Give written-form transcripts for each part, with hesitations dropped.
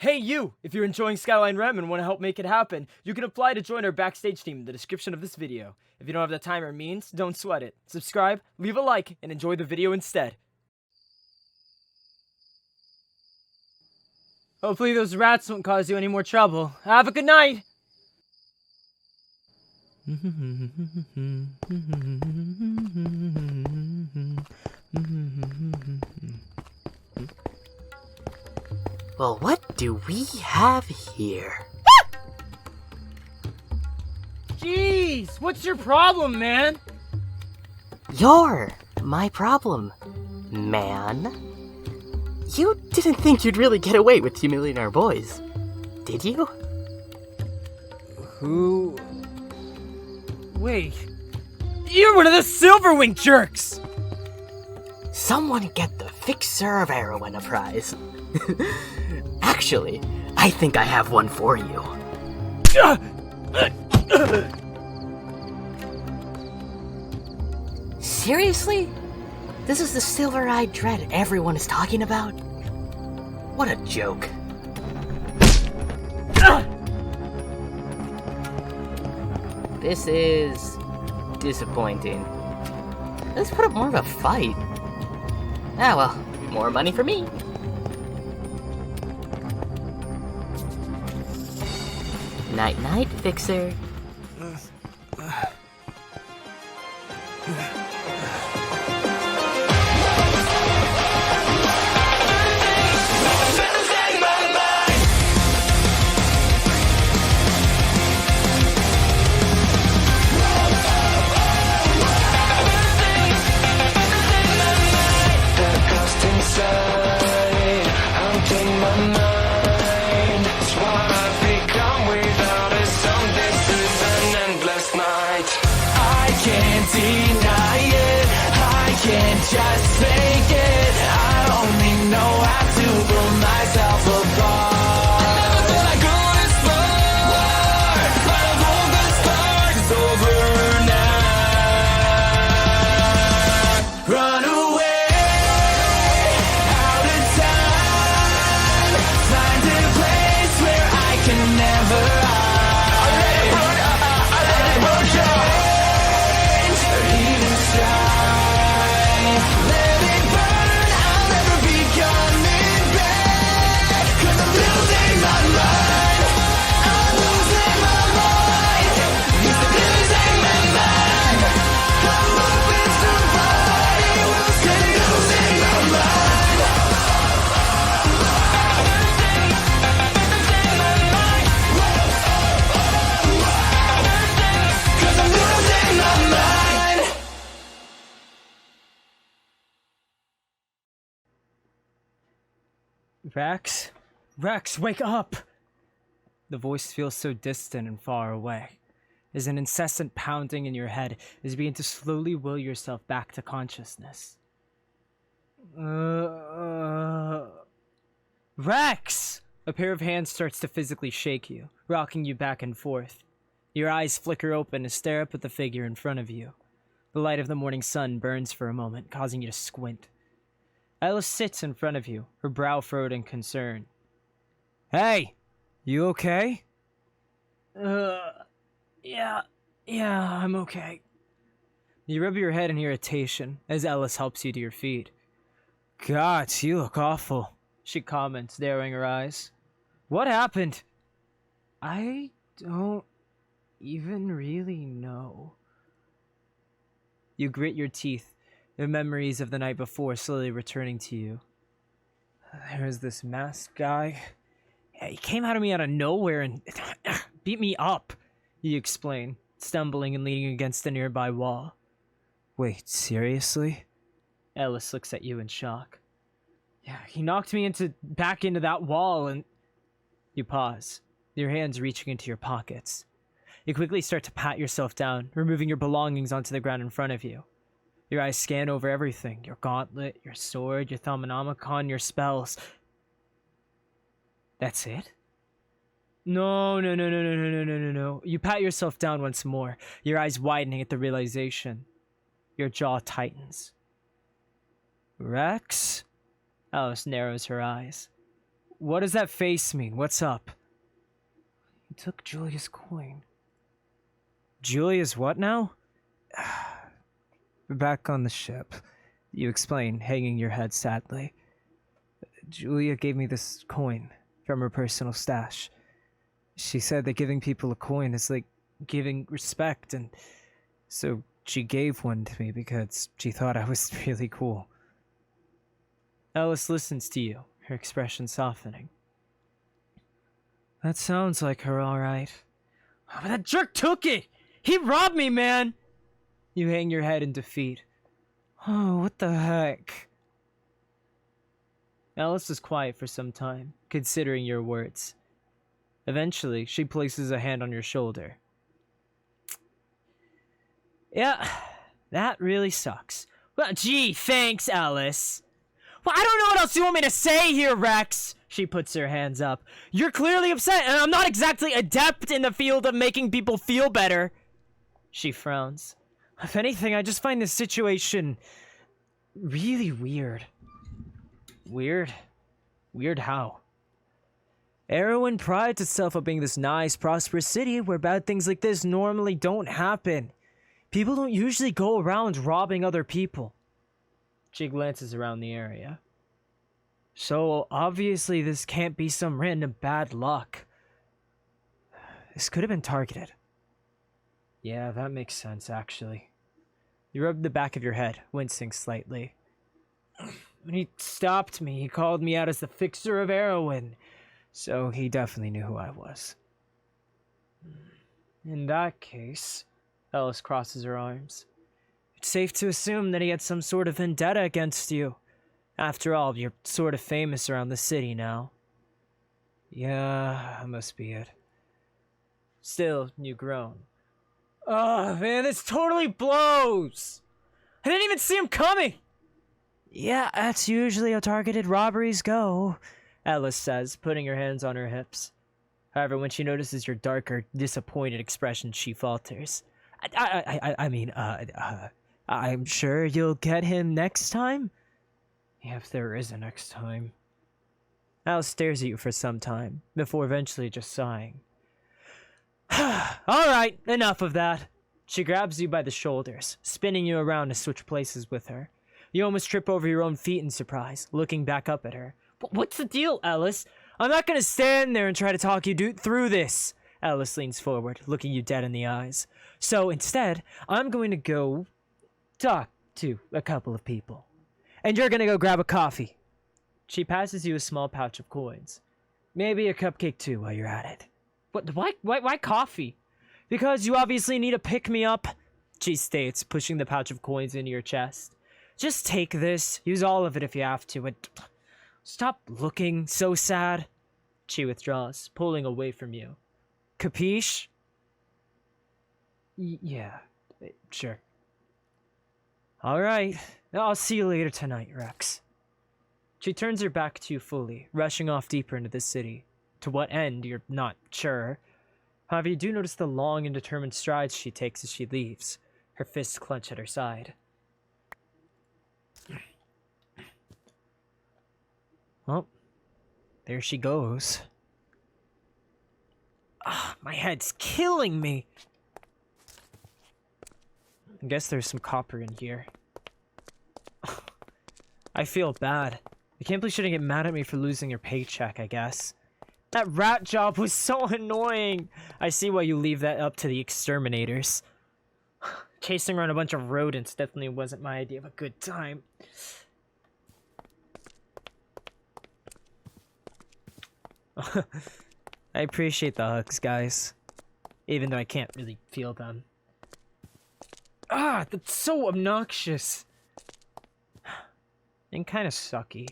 Hey you! If you're enjoying Skyline REM and want to help make it happen, you can apply to join our backstage team in the description of this video. If you don't have the time or means, don't sweat it. Subscribe, leave a like, and enjoy the video instead. Hopefully those rats won't cause you any more trouble. Have a good night! Well, what do we have here? Jeez, what's your problem, man? You're my problem, man. You didn't think you'd really get away with humiliating our boys, did you? Who? Wait. You're one of the Silverwing jerks! Someone get the fixer of heroin a prize. Actually, I think I have one for you. Seriously? This is the silver-eyed dread everyone is talking about? What a joke. This is disappointing. Let's put up more of a fight. Ah well, more money for me. Night-night, fixer. Just fake it. I only know how to pull myself apart. I never thought I'd go this far, but I pulled the spark. It's over now. Run away, out of time. Find a place where I can never hide. I let it burn, change, or even strive. Let it burn, I'll never be coming back. 'Cause I'm losing my mind. I'm losing my mind. Yes, I'm losing my mind. I'm moving somebody else. 'Cause I'm losing my mind. Cause I'm losing my mind. Rex? Rex, wake up! The voice feels so distant and far away, as an incessant pounding in your head is beginning to slowly will yourself back to consciousness. Rex! A pair of hands starts to physically shake you, rocking you back and forth. Your eyes flicker open to stare up at the figure in front of you. The light of the morning sun burns for a moment, causing you to squint. Elles sits in front of you, her brow furrowed in concern. Hey, you okay? Yeah, I'm okay. You rub your head in irritation as Elles helps you to your feet. God, you look awful, she comments, narrowing her eyes. What happened? I don't even really know. You grit your teeth, the memories of the night before slowly returning to you. There's this masked guy. Yeah, he came out of nowhere and beat me up, you explain, stumbling and leaning against a nearby wall. Wait, seriously? Elles looks at you in shock. Yeah, he knocked me back into that wall and... You pause, your hands reaching into your pockets. You quickly start to pat yourself down, removing your belongings onto the ground in front of you. Your eyes scan over everything, your gauntlet, your sword, your thaumanomicon, your spells. That's it? No. You pat yourself down once more, your eyes widening at the realization. Your jaw tightens. Rex? Alice narrows her eyes. What does that face mean? What's up? He took Julia's coin. Julia's what now? We're back on the ship. You explain, hanging your head sadly. Julia gave me this coin from her personal stash. She said that giving people a coin is like giving respect, and so she gave one to me because she thought I was really cool. Elles listens to you, her expression softening. That sounds like her, all right. Oh, but that jerk took it! He robbed me, man! You hang your head in defeat. Oh, what the heck? Elles is quiet for some time, considering your words. Eventually, she places a hand on your shoulder. Yeah, that really sucks. Well, gee, thanks, Elles. Well, I don't know what else you want me to say here, Rex. She puts her hands up. You're clearly upset, and I'm not exactly adept in the field of making people feel better. She frowns. If anything, I just find this situation really weird. Weird? Weird how? Erewhon prides itself on being this nice, prosperous city where bad things like this normally don't happen. People don't usually go around robbing other people. She glances around the area. So, obviously this can't be some random bad luck. This could have been targeted. Yeah, that makes sense, actually. You rub the back of your head, wincing slightly. When he stopped me, he called me out as the fixer of Erewhon, so he definitely knew who I was. In that case, Elles crosses her arms. It's safe to assume that he had some sort of vendetta against you. After all, you're sort of famous around the city now. Yeah, that must be it. Still, you groan. Oh, man, this totally blows! I didn't even see him coming! Yeah, that's usually how targeted robberies go, Elles says, putting her hands on her hips. However, when she notices your darker, disappointed expression, she falters. I'm sure you'll get him next time? Yeah, if there is a next time. Elles stares at you for some time, before eventually just sighing. Alright, enough of that. She grabs you by the shoulders, spinning you around to switch places with her. You almost trip over your own feet in surprise, looking back up at her. What's the deal, Elles? I'm not gonna stand there and try to talk you through this. Elles leans forward, looking you dead in the eyes. So instead, I'm going to go talk to a couple of people. And you're gonna go grab a coffee. She passes you a small pouch of coins. Maybe a cupcake too while you're at it. Why coffee? Because you obviously need a pick-me-up, she states, pushing the pouch of coins into your chest. Just take this. Use all of it if you have to. And stop looking so sad. She withdraws, pulling away from you. Capiche? Yeah, sure. Alright, I'll see you later tonight, Rex. She turns her back to you fully, rushing off deeper into the city. To what end, you're not sure. However, you do notice the long and determined strides she takes as she leaves, her fists clenched at her side. Well, there she goes. My head's killing me. I guess there's some copper in here. I feel bad. I can't believe she didn't get mad at me for losing your paycheck, I guess. That rat job was so annoying. I see why you leave that up to the exterminators. Chasing around a bunch of rodents definitely wasn't my idea of a good time. I appreciate the hugs, guys. Even though I can't really feel them. That's so obnoxious. And kind of sucky.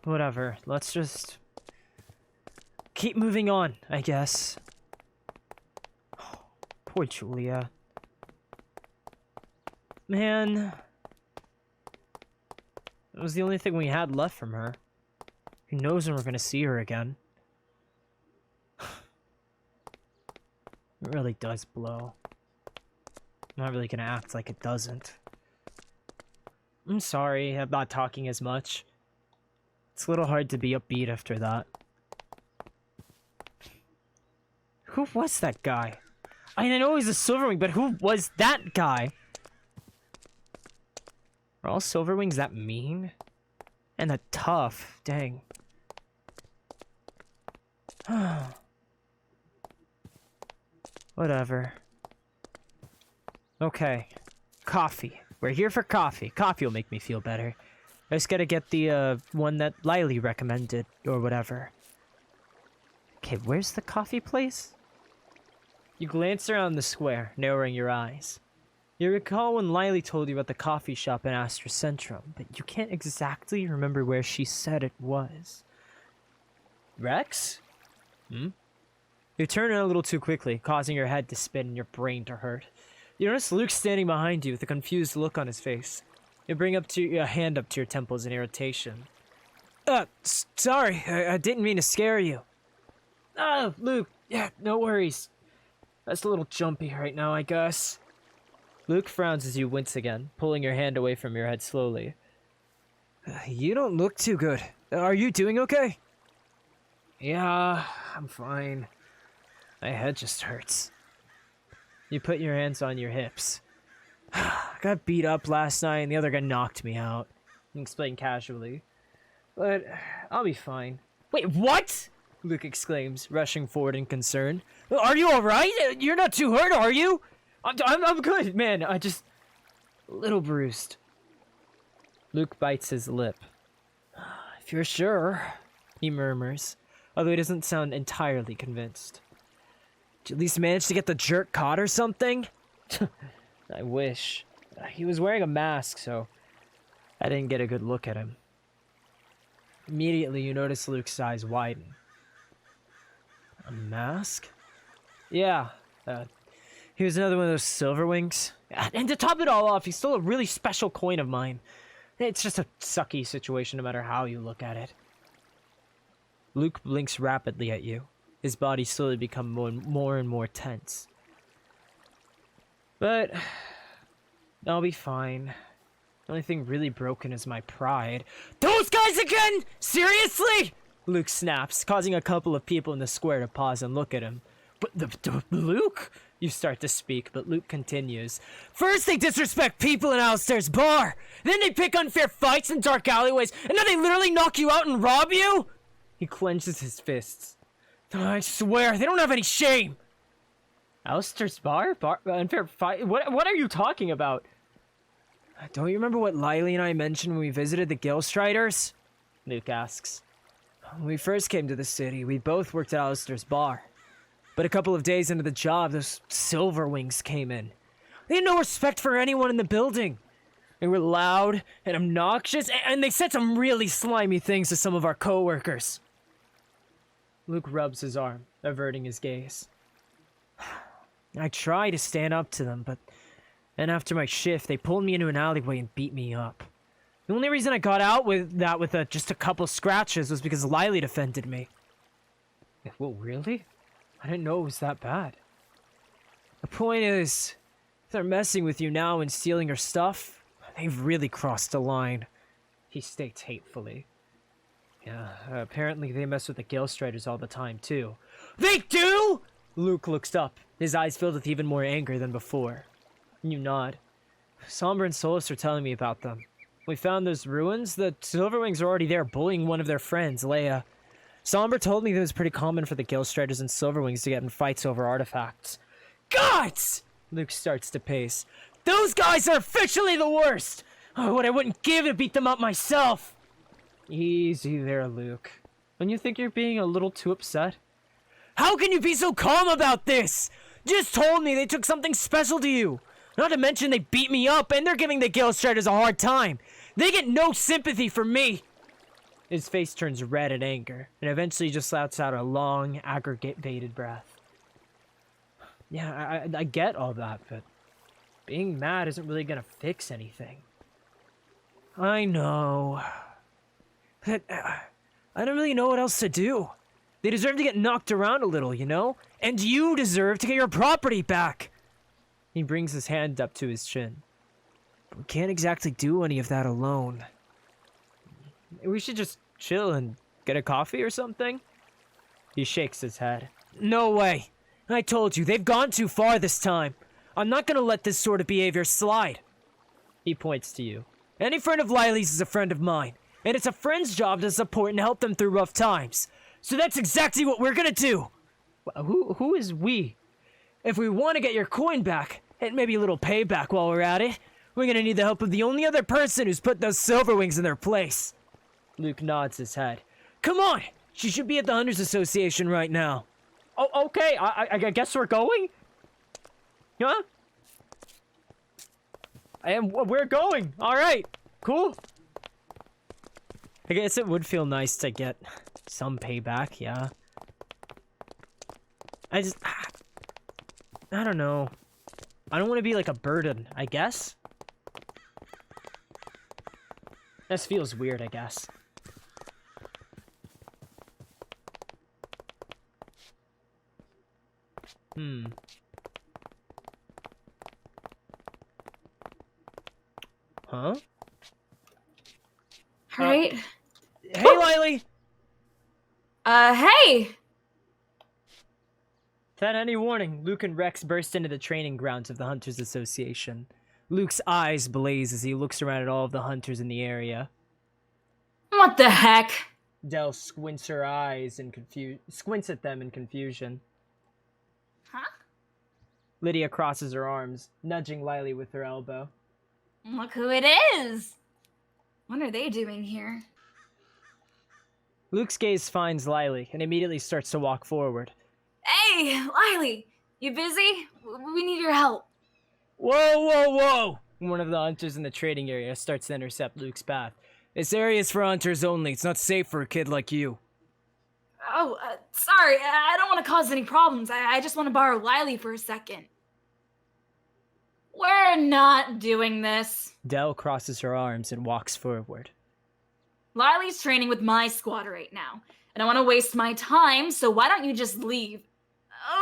Whatever, let's just keep moving on, I guess. Poor Julia. Man. It was the only thing we had left from her. Who knows when we're gonna see her again? It really does blow. I'm not really gonna act like it doesn't. I'm sorry, I'm not talking as much. It's a little hard to be upbeat after that. Who was that guy? I know he's a Silverwing, but who was that guy? Are all Silverwings that mean? And that tough, dang. Whatever. Okay. Coffee. We're here for coffee. Coffee will make me feel better. I just gotta get the, one that Lily recommended, or whatever. Okay, where's the coffee place? You glance around the square, narrowing your eyes. You recall when Lily told you about the coffee shop in Astra Centrum, but you can't exactly remember where she said it was. Rex? You turn in a little too quickly, causing your head to spin and your brain to hurt. You notice Luke standing behind you with a confused look on his face. You bring a hand up to your temples in irritation. Sorry, I didn't mean to scare you. Oh, Luke, yeah, no worries. That's a little jumpy right now, I guess. Luke frowns as you wince again, pulling your hand away from your head slowly. You don't look too good. Are you doing okay? Yeah, I'm fine. My head just hurts. You put your hands on your hips. I got beat up last night and the other guy knocked me out. You explain casually. But I'll be fine. Wait, what? Luke exclaims, rushing forward in concern. Are you alright? You're not too hurt, are you? I'm good, man. I just... a little bruised. Luke bites his lip. If you're sure, he murmurs, although he doesn't sound entirely convinced. Did you at least manage to get the jerk caught or something? I wish. He was wearing a mask, so I didn't get a good look at him. Immediately, you notice Luke's eyes widen. A mask? Yeah, he was another one of those Silverwings. And to top it all off, he's still a really special coin of mine. It's just a sucky situation no matter how you look at it. Luke blinks rapidly at you, his body slowly become more and more tense. But I'll be fine. The only thing really broken is my pride. Those guys again? Seriously? Luke snaps, causing a couple of people in the square to pause and look at him. But Luke? You start to speak, but Luke continues. First they disrespect people in Alistair's bar. Then they pick unfair fights in dark alleyways. And now they literally knock you out and rob you? He clenches his fists. I swear, they don't have any shame. Alistair's bar? Unfair fight? What are you talking about? Don't you remember what Lily and I mentioned when we visited the Gilstriders? Luke asks. When we first came to the city, we both worked at Alistair's bar. But a couple of days into the job, those Silverwings came in. They had no respect for anyone in the building. They were loud and obnoxious, and they said some really slimy things to some of our co-workers. Luke rubs his arm, averting his gaze. I tried to stand up to them, but then after my shift, they pulled me into an alleyway and beat me up. The only reason I got out with that with just a couple scratches was because Lily defended me. Well, really? I didn't know it was that bad. The point is, if they're messing with you now and stealing your stuff, they've really crossed the line, he states hatefully. Yeah, apparently they mess with the Gilstriders all the time, too. They do?! Luke looks up, his eyes filled with even more anger than before. You nod. Somber and Solus are telling me about them. We found those ruins. The Silverwings are already there bullying one of their friends, Leia. Somber told me that it was pretty common for the Gilstriders and Silverwings to get in fights over artifacts. Gods! Luke starts to pace. Those guys are officially the worst! Oh, what I wouldn't give to beat them up myself! Easy there, Luke. Don't you think you're being a little too upset? How can you be so calm about this? You just told me they took something special to you. Not to mention they beat me up and they're giving the Gilstriders a hard time. They get no sympathy from me. His face turns red in anger, and eventually just lets out a long, aggravated breath. Yeah, I get all that, but being mad isn't really gonna fix anything. I know. But I don't really know what else to do. They deserve to get knocked around a little, you know? And you deserve to get your property back. He brings his hand up to his chin. We can't exactly do any of that alone. We should just chill and get a coffee or something? He shakes his head. No way! I told you, they've gone too far this time. I'm not gonna let this sort of behavior slide. He points to you. Any friend of Lily's is a friend of mine, and it's a friend's job to support and help them through rough times. So that's exactly what we're gonna do. Who is we? If we want to get your coin back, and maybe a little payback while we're at it, we're gonna need the help of the only other person who's put those Silverwings in their place. Luke nods his head. Come on! She should be at the Hunters Association right now. Oh, okay, I guess we're going? Huh? And we're going. Alright, cool. I guess it would feel nice to get some payback, yeah. I don't know. I don't want to be like a burden, I guess. This feels weird, I guess. Huh? Right? Hey, Lily! Hey! Without any warning, Luke and Rex burst into the training grounds of the Hunters Association. Luke's eyes blaze as he looks around at all of the hunters in the area. What the heck? Dell squints her eyes and squints at them in confusion. Huh? Lydia crosses her arms, nudging Lily with her elbow. Look who it is! What are they doing here? Luke's gaze finds Lily and immediately starts to walk forward. Hey, Lily! You busy? We need your help. Whoa, whoa, whoa! One of the hunters in the trading area starts to intercept Luke's path. This area is for hunters only. It's not safe for a kid like you. Oh, sorry. I don't want to cause any problems. I just want to borrow Lily for a second. We're not doing this. Dell crosses her arms and walks forward. Lily's training with my squad right now. I don't want to waste my time, so why don't you just leave?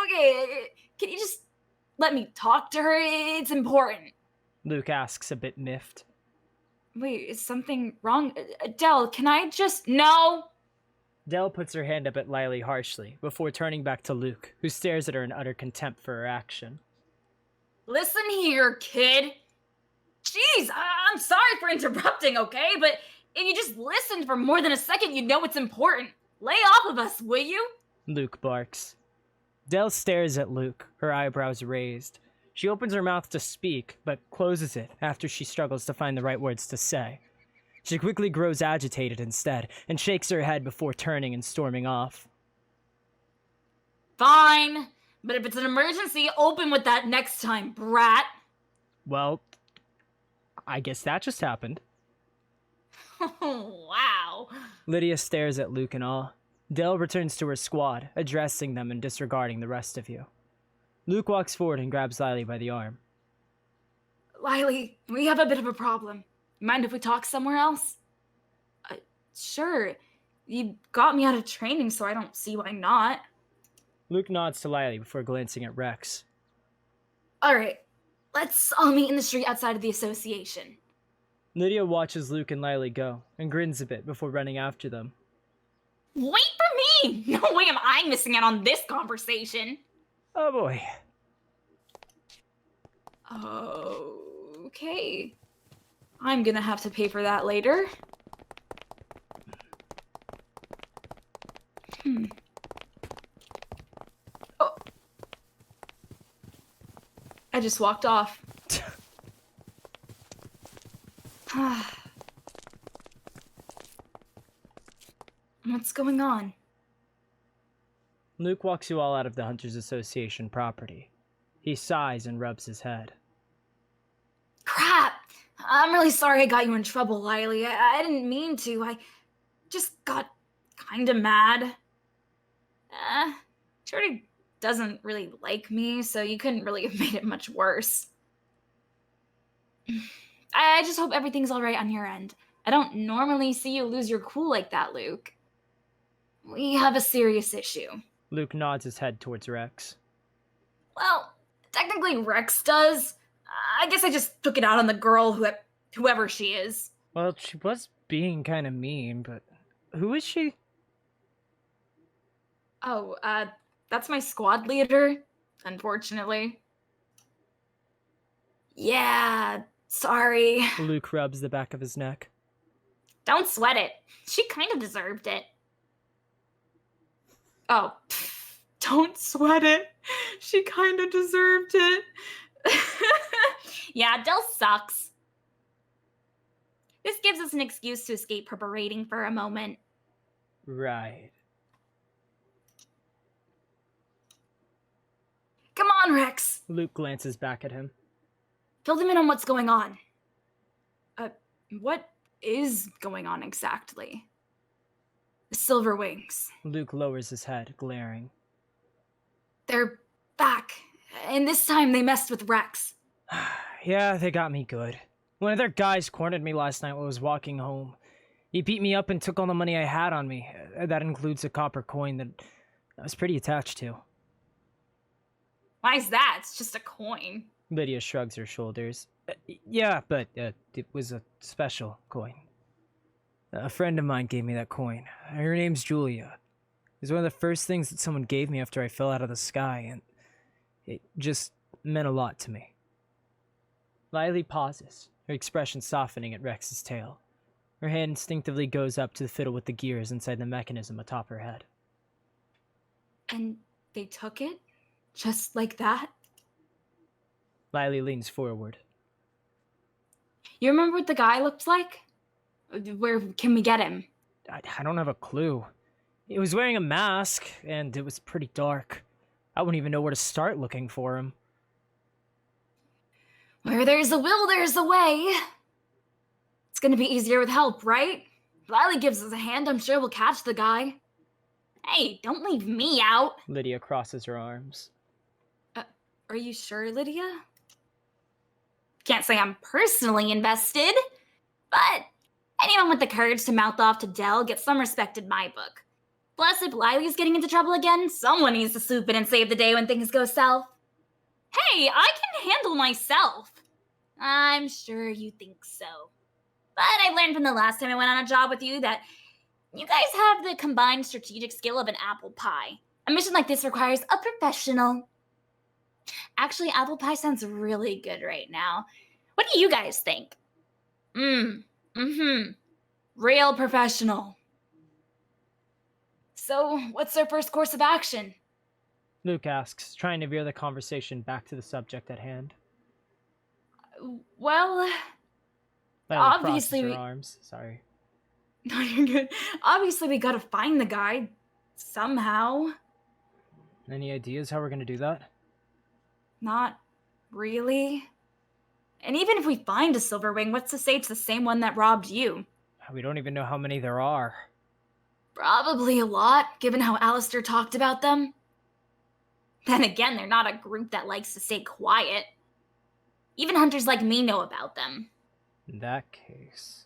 Okay, can you just let me talk to her? It's important. Luke asks, a bit miffed. Wait, is something wrong? Dell, can I just... No! Dell puts her hand up at Lily harshly, before turning back to Luke, who stares at her in utter contempt for her action. Listen here, kid. Jeez, I'm sorry for interrupting, okay? But if you just listened for more than a second, you'd know it's important. Lay off of us, will you? Luke barks. Dell stares at Luke, her eyebrows raised. She opens her mouth to speak, but closes it after she struggles to find the right words to say. She quickly grows agitated instead, and shakes her head before turning and storming off. Fine, but if it's an emergency, open with that next time, brat. Well, I guess that just happened. Wow. Lydia stares at Luke in awe. Dell returns to her squad, addressing them and disregarding the rest of you. Luke walks forward and grabs Lily by the arm. Lily, we have a bit of a problem. Mind if we talk somewhere else? Sure. You got me out of training, so I don't see why not. Luke nods to Lily before glancing at Rex. Alright, let's all meet in the street outside of the association. Lydia watches Luke and Lily go, and grins a bit before running after them. Wait for me! No way am I missing out on this conversation. Oh boy. Okay. I'm gonna have to pay for that later. Oh. I just walked off. What's going on? Luke walks you all out of the Hunters Association property. He sighs and rubs his head. Crap! I'm really sorry I got you in trouble, Lily. I didn't mean to. I just got kinda mad. Jordy doesn't really like me, so you couldn't really have made it much worse. I just hope everything's alright on your end. I don't normally see you lose your cool like that, Luke. We have a serious issue. Luke nods his head towards Rex. Well, technically Rex does. I guess I just took it out on the girl, whoever she is. Well, she was being kind of mean, but who is she? Oh, that's my squad leader, unfortunately. Yeah, sorry. Luke rubs the back of his neck. Don't sweat it. She kind of deserved it. Oh, don't sweat it. She kind of deserved it. Yeah, Dell sucks. This gives us an excuse to escape her berating for a moment. Right. Come on, Rex. Luke glances back at him. Fill them in on what's going on. What is going on exactly? The Silver Wings. Luke lowers his head, glaring. They're back. And this time they messed with Rex. Yeah, they got me good. One of their guys cornered me last night while I was walking home. He beat me up and took all the money I had on me. That includes a copper coin that I was pretty attached to. Why is that? It's just a coin. Lydia shrugs her shoulders. Yeah, but it was a special coin. A friend of mine gave me that coin. Her name's Julia. It was one of the first things that someone gave me after I fell out of the sky, and it just meant a lot to me. Lily pauses, her expression softening at Rex's tail. Her hand instinctively goes up to the fiddle with the gears inside the mechanism atop her head. And they took it? Just like that? Lily leans forward. You remember what the guy looked like? Where can we get him? I don't have a clue. He was wearing a mask, and it was pretty dark. I wouldn't even know where to start looking for him. Where there's a will, there's a way. It's gonna be easier with help, right? If Lily gives us a hand, I'm sure we'll catch the guy. Hey, don't leave me out. Lydia crosses her arms. Are you sure, Lydia? Can't say I'm personally invested, but anyone with the courage to mouth off to Dell gets some respect in my book. Plus, if Lily's getting into trouble again, someone needs to swoop in and save the day when things go south. Hey, I can handle myself. I'm sure you think so. But I learned from the last time I went on a job with you that you guys have the combined strategic skill of an apple pie. A mission like this requires a professional. Actually, apple pie sounds really good right now. What do you guys think? Real professional. So, what's our first course of action? Luke asks, trying to veer the conversation back to the subject at hand. Well, Lily obviously crosses her arms. Sorry. No, you're good. Obviously, we gotta find the guy. Somehow. Any ideas how we're gonna do that? Not really. And even if we find a silver wing, what's to say it's the same one that robbed you? We don't even know how many there are. Probably a lot, given how Alistair talked about them. Then again, they're not a group that likes to stay quiet. Even hunters like me know about them. In that case,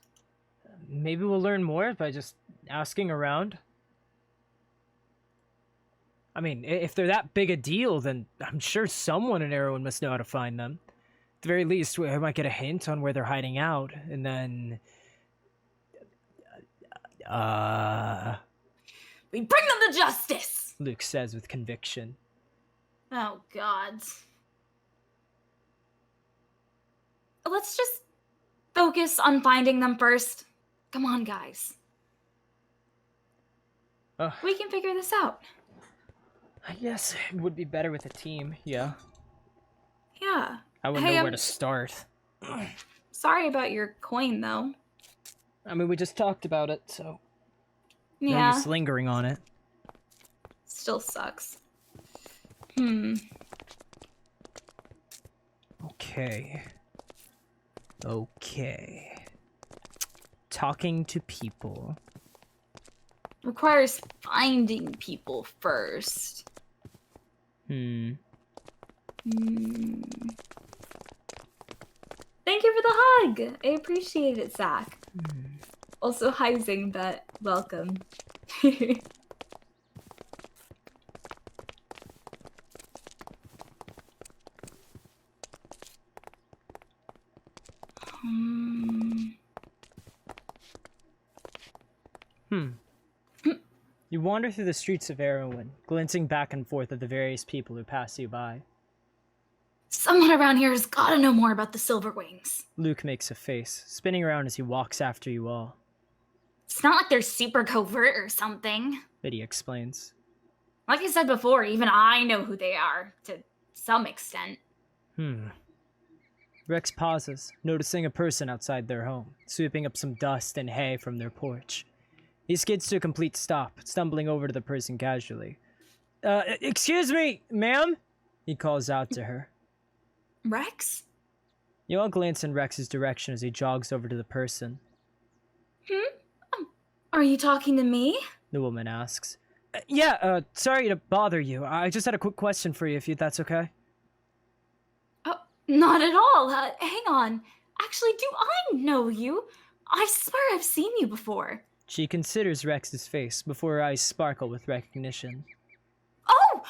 maybe we'll learn more by just asking around. I mean, if they're that big a deal, then I'm sure someone in Erewhon must know how to find them. At the very least, I might get a hint on where they're hiding out, and then... We bring them to justice! Luke says with conviction. Oh, God. Let's just focus on finding them first. Come on, guys. We can figure this out. I guess it would be better with a team, yeah. Yeah. I wouldn't know where to start. Sorry about your coin, though. I mean, we just talked about it, so... Yeah. No use lingering on it. Still sucks. Okay. Talking to people. Requires finding people first. Thank you for the hug! I appreciate it, Zach. Also, hi, Zingbet. Welcome. You wander through the streets of Erewhon, glancing back and forth at the various people who pass you by. Someone around here has gotta know more about the Silverwings. Luke makes a face, spinning around as he walks after you all. It's not like they're super covert or something. Lydia explains. Like I said before, even I know who they are, to some extent. Rex pauses, noticing a person outside their home, sweeping up some dust and hay from their porch. He skids to a complete stop, stumbling over to the person casually. Excuse me, ma'am? He calls out to her. Rex? You all glance in Rex's direction as he jogs over to the person. Are you talking to me? The woman asks. Sorry to bother you. I just had a quick question for you, if that's okay. Oh, not at all. Hang on. Actually, do I know you? I swear I've seen you before. She considers Rex's face before her eyes sparkle with recognition. Oh,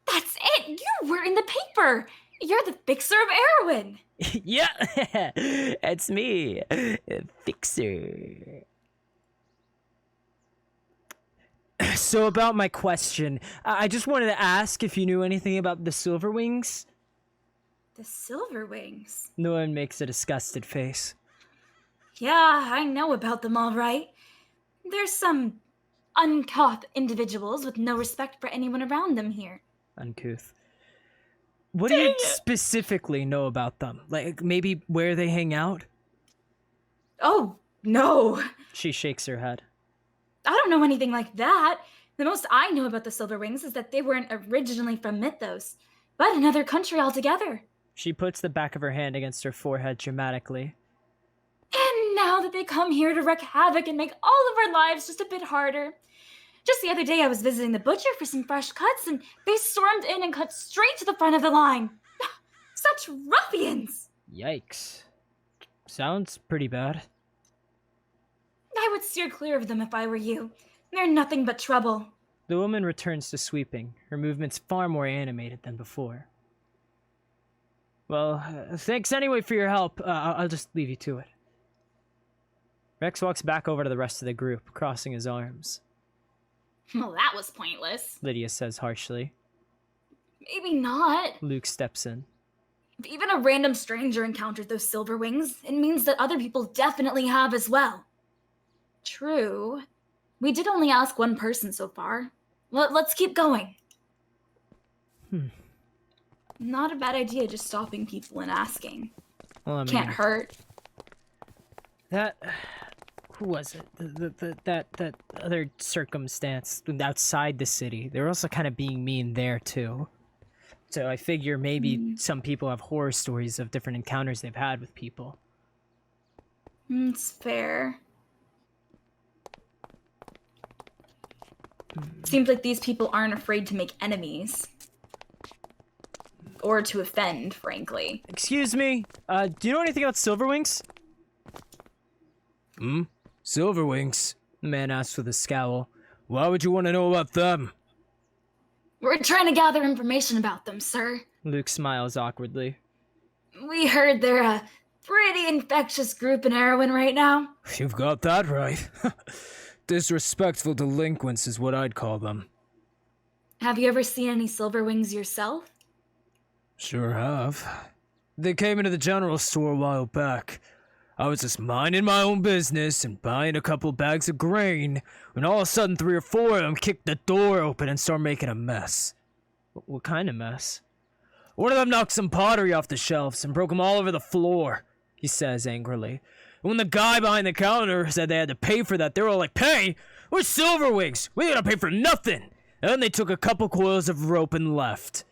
that's it. You were in the paper. You're the fixer of Erewhon. Yeah, it's me, Fixer. So about my question, I just wanted to ask if you knew anything about the Silverwings? The Silverwings? Nolan makes a disgusted face. Yeah, I know about them all right. There's some uncouth individuals with no respect for anyone around them here. Uncouth. What do you specifically know about them? Like, maybe where they hang out? Oh, no. She shakes her head. I don't know anything like that. The most I know about the Silverwings is that they weren't originally from Mythos, but another country altogether. She puts the back of her hand against her forehead dramatically. And now that they come here to wreak havoc and make all of our lives just a bit harder. Just the other day I was visiting the butcher for some fresh cuts and they stormed in and cut straight to the front of the line. Such ruffians! Yikes. Sounds pretty bad. I would steer clear of them if I were you. They're nothing but trouble. The woman returns to sweeping, her movements far more animated than before. Well, thanks anyway for your help. I'll just leave you to it. Rex walks back over to the rest of the group, crossing his arms. Well, that was pointless. Lydia says harshly. Maybe not. Luke steps in. If even a random stranger encountered those Silverwings, it means that other people definitely have as well. True. We did only ask one person so far. Let's keep going. Not a bad idea just stopping people and asking. Well, I mean, Can't hurt. Who was it? That other circumstance outside the city. They're also kind of being mean there too. So I figure maybe some people have horror stories of different encounters they've had with people. It's fair. Seems like these people aren't afraid to make enemies. Or to offend, frankly. Excuse me, do you know anything about Silverwings? Silverwings? The man asks with a scowl. Why would you want to know about them? We're trying to gather information about them, sir. Luke smiles awkwardly. We heard they're a pretty infectious group in Erewhon right now. You've got that right. Disrespectful delinquents is what I'd call them. Have you ever seen any Silverwings yourself? Sure have. They came into the general store a while back. I was just minding my own business and buying a couple bags of grain when all of a sudden 3 or 4 of them kicked the door open and started making a mess. What kind of mess? One of them knocked some pottery off the shelves and broke them all over the floor, he says angrily. And when the guy behind the counter said they had to pay for that, they were all like, "Pay? We're Silverwings! We ain't gonna pay for nothing!" And then they took a couple coils of rope and left.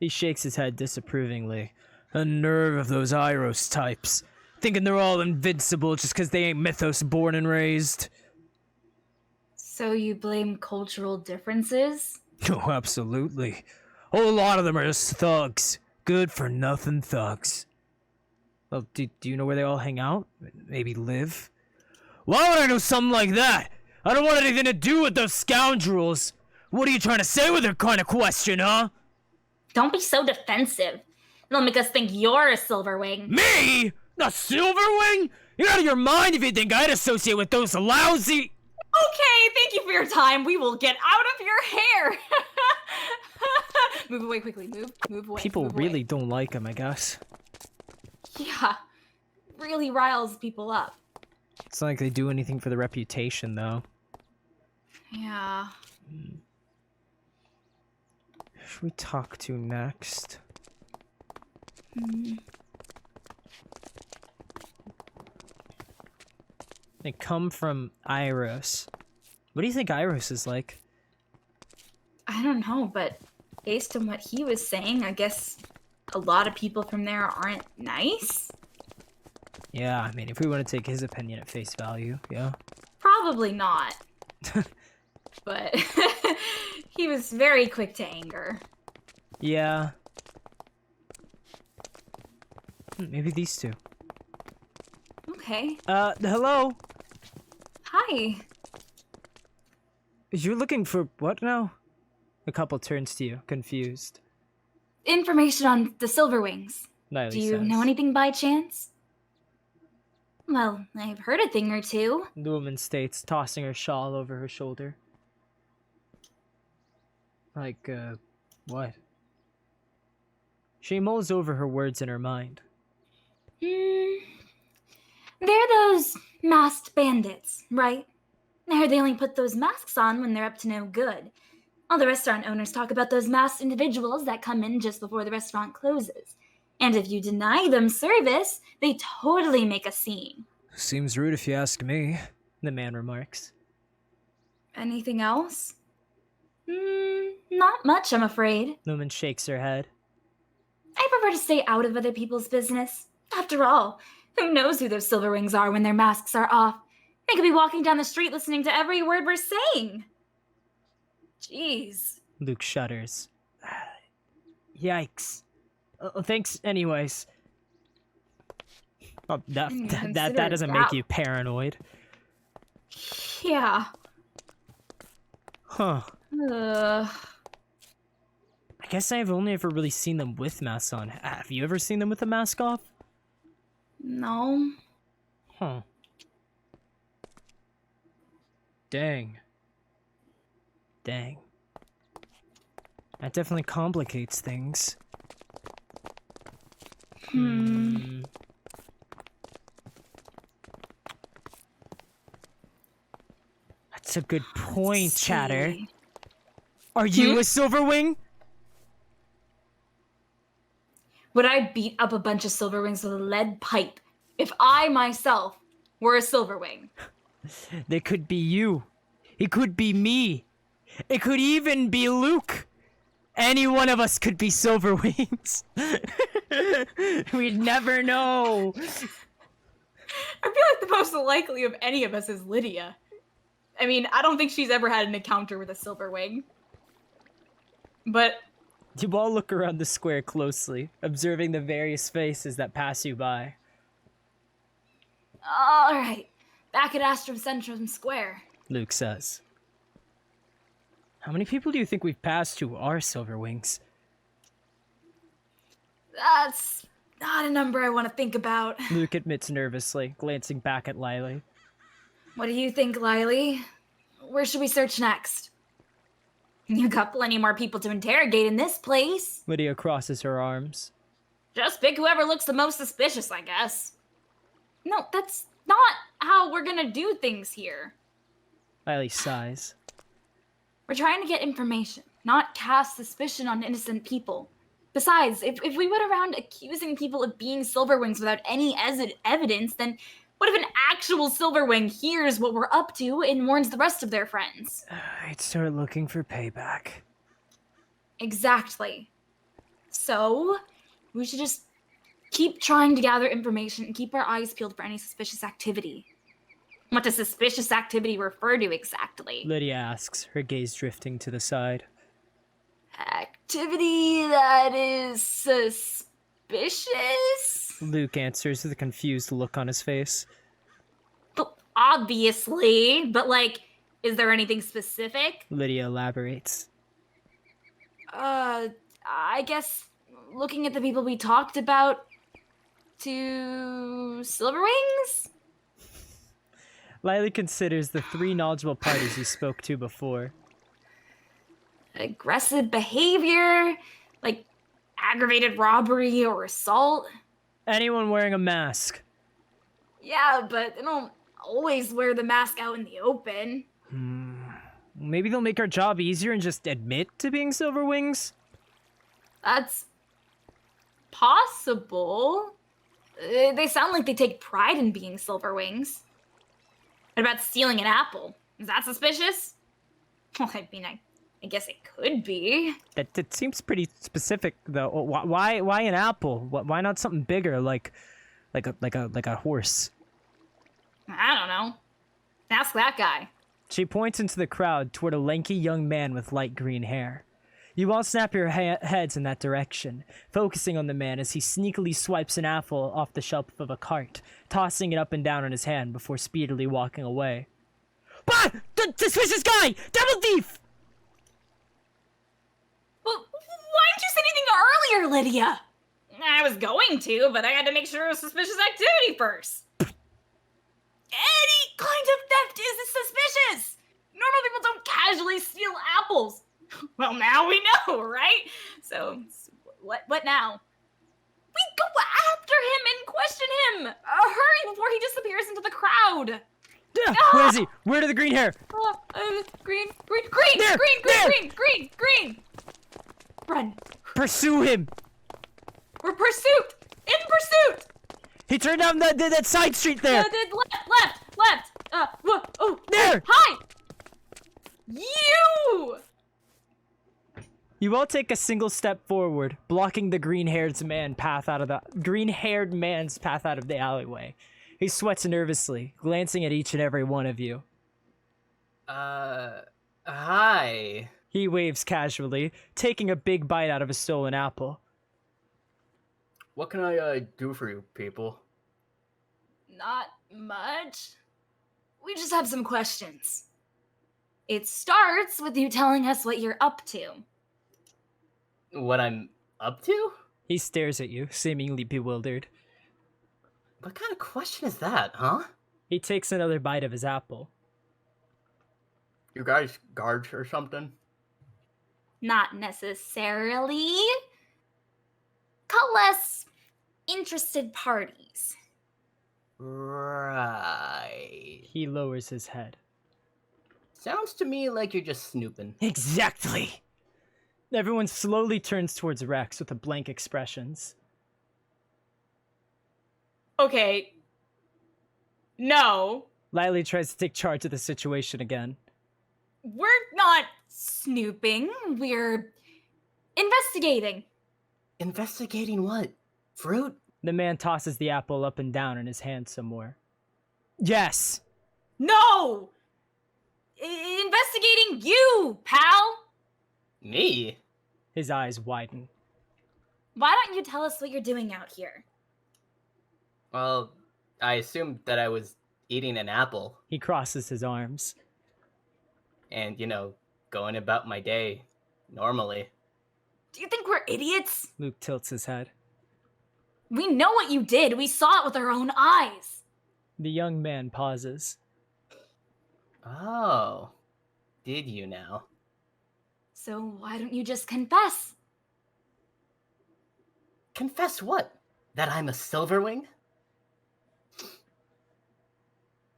He shakes his head disapprovingly. The nerve of those Iros types. Thinking they're all invincible just because they ain't Mythos born and raised. So you blame cultural differences? Oh, absolutely. A whole lot of them are just thugs. Good for nothing thugs. Well, do you know where they all hang out? Maybe live? Why would I know something like that? I don't want anything to do with those scoundrels. What are you trying to say with that kind of question, huh? Don't be so defensive. It'll make us think you're a Silverwing. Me? A Silverwing? You're out of your mind if you think I'd associate with those lousy... Okay, thank you for your time. We will get out of your hair. Move away quickly. Move away. People move away. really don't like him, I guess. Yeah, really riles people up. It's not like they do anything for the reputation, though. Yeah. Who should we talk to next? They come from Iros. What do you think Iros is like? I don't know, but based on what he was saying, I guess a lot of people from there aren't nice. Yeah, I mean, if we want to take his opinion at face value, yeah. Probably not. But he was very quick to anger. Yeah. Maybe these two. Okay. Hello? Hi. You're looking for what now? The couple turns to you, confused. Information on the Silverwings. Niley Do you says. know anything by chance? Well, I've heard a thing or two. The woman states, tossing her shawl over her shoulder. Like, what? She mulls over her words in her mind. They're those masked bandits, right? I heard they only put those masks on when they're up to no good. All the restaurant owners talk about those masked individuals that come in just before the restaurant closes. And if you deny them service, they totally make a scene. Seems rude if you ask me, the man remarks. Anything else? Not much, I'm afraid. The woman shakes her head. I prefer to stay out of other people's business. After all, who knows who those Silverwings are when their masks are off? They could be walking down the street listening to every word we're saying. Jeez. Luke shudders. Yikes. Thanks anyways. Oh, that doesn't make you paranoid. Yeah. Huh. Ugh. I guess I've only ever really seen them with masks on. Have you ever seen them with a mask off? No. Huh. Dang. That definitely complicates things. That's a good point, Chatter. Are you a Silverwing? Would I beat up a bunch of Silverwings with a lead pipe if I myself were a Silverwing? They could be you. It could be me. It could even be Luke. Any one of us could be Silverwings. We'd never know. I feel like the most likely of any of us is Lydia. I mean, I don't think she's ever had an encounter with a Silverwing. But You all look around the square closely, observing the various faces that pass you by. all right, back at Astrum Centrum Square. Luke says. How many people do you think we've passed who are Silverwings? That's not a number I want to think about. Luke admits nervously, glancing back at Lily. What do you think, Lily? Where should we search next? You got plenty more people to interrogate in this place. Lydia crosses her arms. Just pick whoever looks the most suspicious, I guess. No, that's not how we're gonna do things here. Lily sighs. We're trying to get information, not cast suspicion on innocent people. Besides, if we went around accusing people of being Silverwings without any evidence, then what if an actual Silverwing hears what we're up to and warns the rest of their friends? I'd start looking for payback. Exactly. So, we should just keep trying to gather information and keep our eyes peeled for any suspicious activity. What does suspicious activity refer to exactly? Lydia asks, her gaze drifting to the side. Activity that is suspicious? Luke answers with a confused look on his face. But obviously, but like, is there anything specific? Lydia elaborates. I guess looking at the people we talked about to Silverwings? Lily considers the 3 knowledgeable parties you spoke to before. Aggressive behavior, like aggravated robbery or assault. Anyone wearing a mask. Yeah, but they don't always wear the mask out in the open. Maybe they'll make our job easier and just admit to being Silver Wings? That's possible. They sound like they take pride in being Silver Wings. What about stealing an apple? Is that suspicious? Well, I mean, I guess it could be. That seems pretty specific, though. Why an apple? Why not something bigger, like a horse? I don't know. Ask that guy. She points into the crowd toward a lanky young man with light green hair. You all snap your heads in that direction, focusing on the man as he sneakily swipes an apple off the shelf of a cart, tossing it up and down in his hand before speedily walking away. Bah! The suspicious guy! Devil thief! Well, why didn't you say anything earlier, Lydia? I was going to, but I had to make sure it was suspicious activity first. Any kind of theft is suspicious. Normal people don't casually steal apples. Well, now we know, right? So, what now? We go after him and question him. Hurry before he disappears into the crowd. Yeah, where is he? Where did the green hair? Green. There, there. Green. Run. Pursue him! We're pursuit. In pursuit. He turned down that side street there! Left. There! Hi! You! You all take a single step forward, blocking the green-haired man's path out of the alleyway. He sweats nervously, glancing at each and every one of you. Hi. He waves casually, taking a big bite out of a stolen apple. What can I, do for you people? Not much. We just have some questions. It starts with you telling us what you're up to. What I'm up to? He stares at you, seemingly bewildered. What kind of question is that, huh? He takes another bite of his apple. You guys guards or something? Not necessarily. Call us interested parties. Right. He lowers his head. Sounds to me like you're just snooping. Exactly! Everyone slowly turns towards Rex with a blank expressions. Okay. No. Lily tries to take charge of the situation again. We're not snooping. We're investigating. Investigating what? Fruit? The man tosses the apple up and down in his hand some more. Yes! No! Investigating you, pal! Me? His eyes widen. Why don't you tell us what you're doing out here? Well, I assumed that I was eating an apple He crosses his arms. and, going about my day normally. Do you think we're idiots? Luke tilts his head. We know what you did. We saw it with our own eyes. The young man pauses. Oh, did you now? So why don't you just confess? Confess what? That I'm a Silverwing?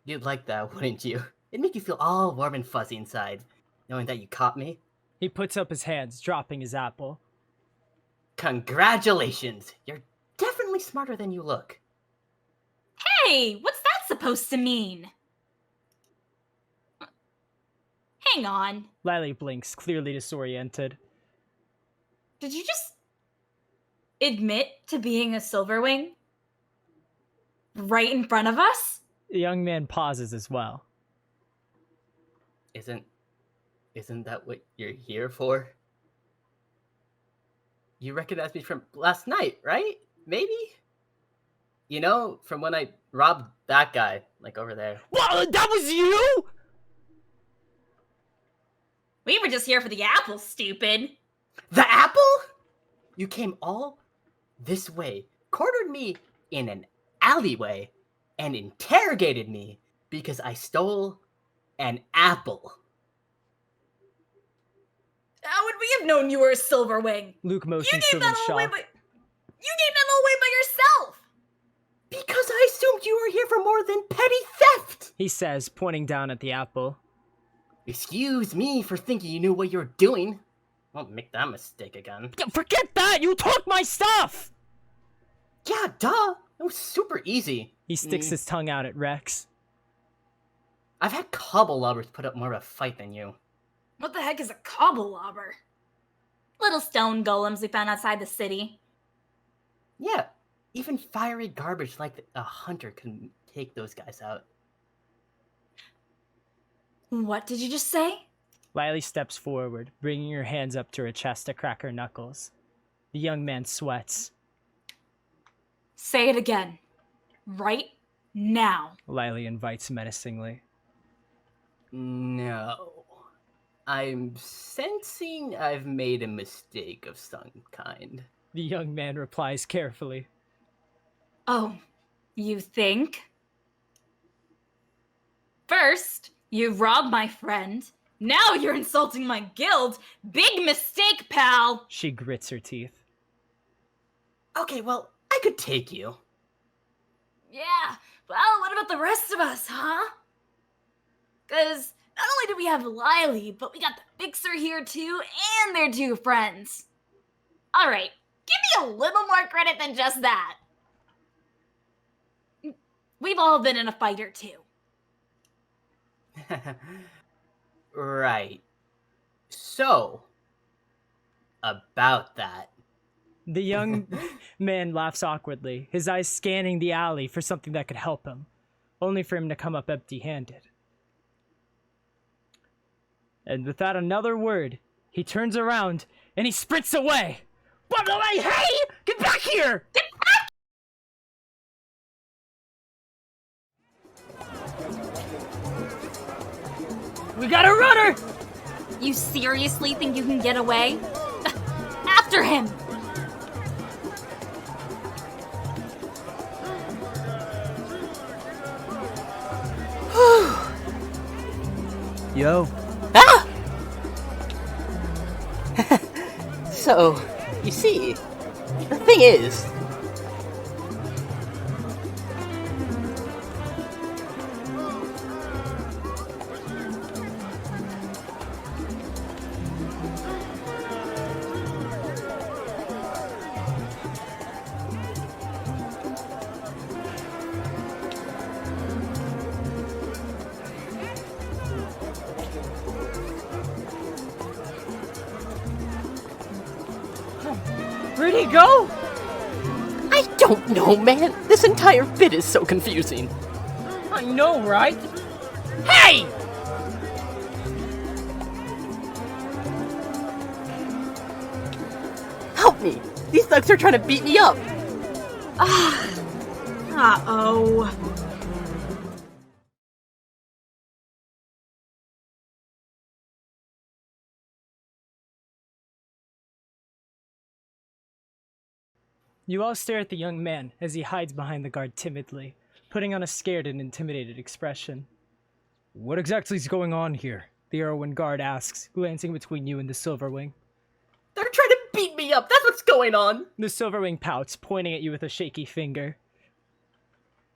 You'd like that, wouldn't you? It'd make you feel all warm and fuzzy inside, knowing that you caught me. He puts up his hands, dropping his apple. Congratulations! You're definitely smarter than you look. Hey, what's that supposed to mean? Hang on. Lily blinks, clearly disoriented. Did you just admit to being a Silverwing? Right in front of us? The young man pauses as well. Isn't that what you're here for? You recognized me from last night, right? Maybe? From when I robbed that guy, over there. What? That was you? We were just here for the apple, stupid. The apple? You came all this way, cornered me in an alleyway, and interrogated me, Because I stole an apple. How would we have known you were a Silverwing? Luke You motions gave to that all away shock. by... You gave that all away by yourself! Because I assumed you were here for more than petty theft! He says, pointing down at the apple. Excuse me for thinking you knew what you were doing. Won't make that mistake again. Yeah, forget that! You took my stuff! Yeah, duh! It was super easy. He sticks his tongue out at Rex. I've had cobble lovers put up more of a fight than you. What the heck is a cobble lobber? Little stone golems we found outside the city. Yeah, even fiery garbage like a hunter can take those guys out. What did you just say? Lily steps forward, bringing her hands up to her chest to crack her knuckles. The young man sweats. Say it again. Right now. Lily invites menacingly. No. I'm sensing I've made a mistake of some kind. The young man replies carefully. Oh, you think? First, you robbed my friend. Now you're insulting my guild. Big mistake, pal. She grits her teeth. Okay, well, I could take you. Yeah, well, what about the rest of us, huh? Because not only do we have Lily, but we got the Fixer here too, and their two friends. Alright, give me a little more credit than just that. We've all been in a fight or two. Right. So, about that. The young man laughs awkwardly, his eyes scanning the alley for something that could help him, only for him to come up empty-handed. And without another word, he turns around and he sprints away. But hey! Get back here! Get back! We got a runner! You seriously think you can get away? After him! Yo. Ah! So, you see, the thing is... Where'd he go? I don't know, man. This entire bit is so confusing. I know, right? Hey! Help me! These thugs are trying to beat me up! Uh-oh. You all stare at the young man as he hides behind the guard timidly, putting on a scared and intimidated expression. What exactly is going on here? The Erwin guard asks, glancing between you and the Silverwing. They're trying to beat me up! That's what's going on! The Silverwing pouts, pointing at you with a shaky finger.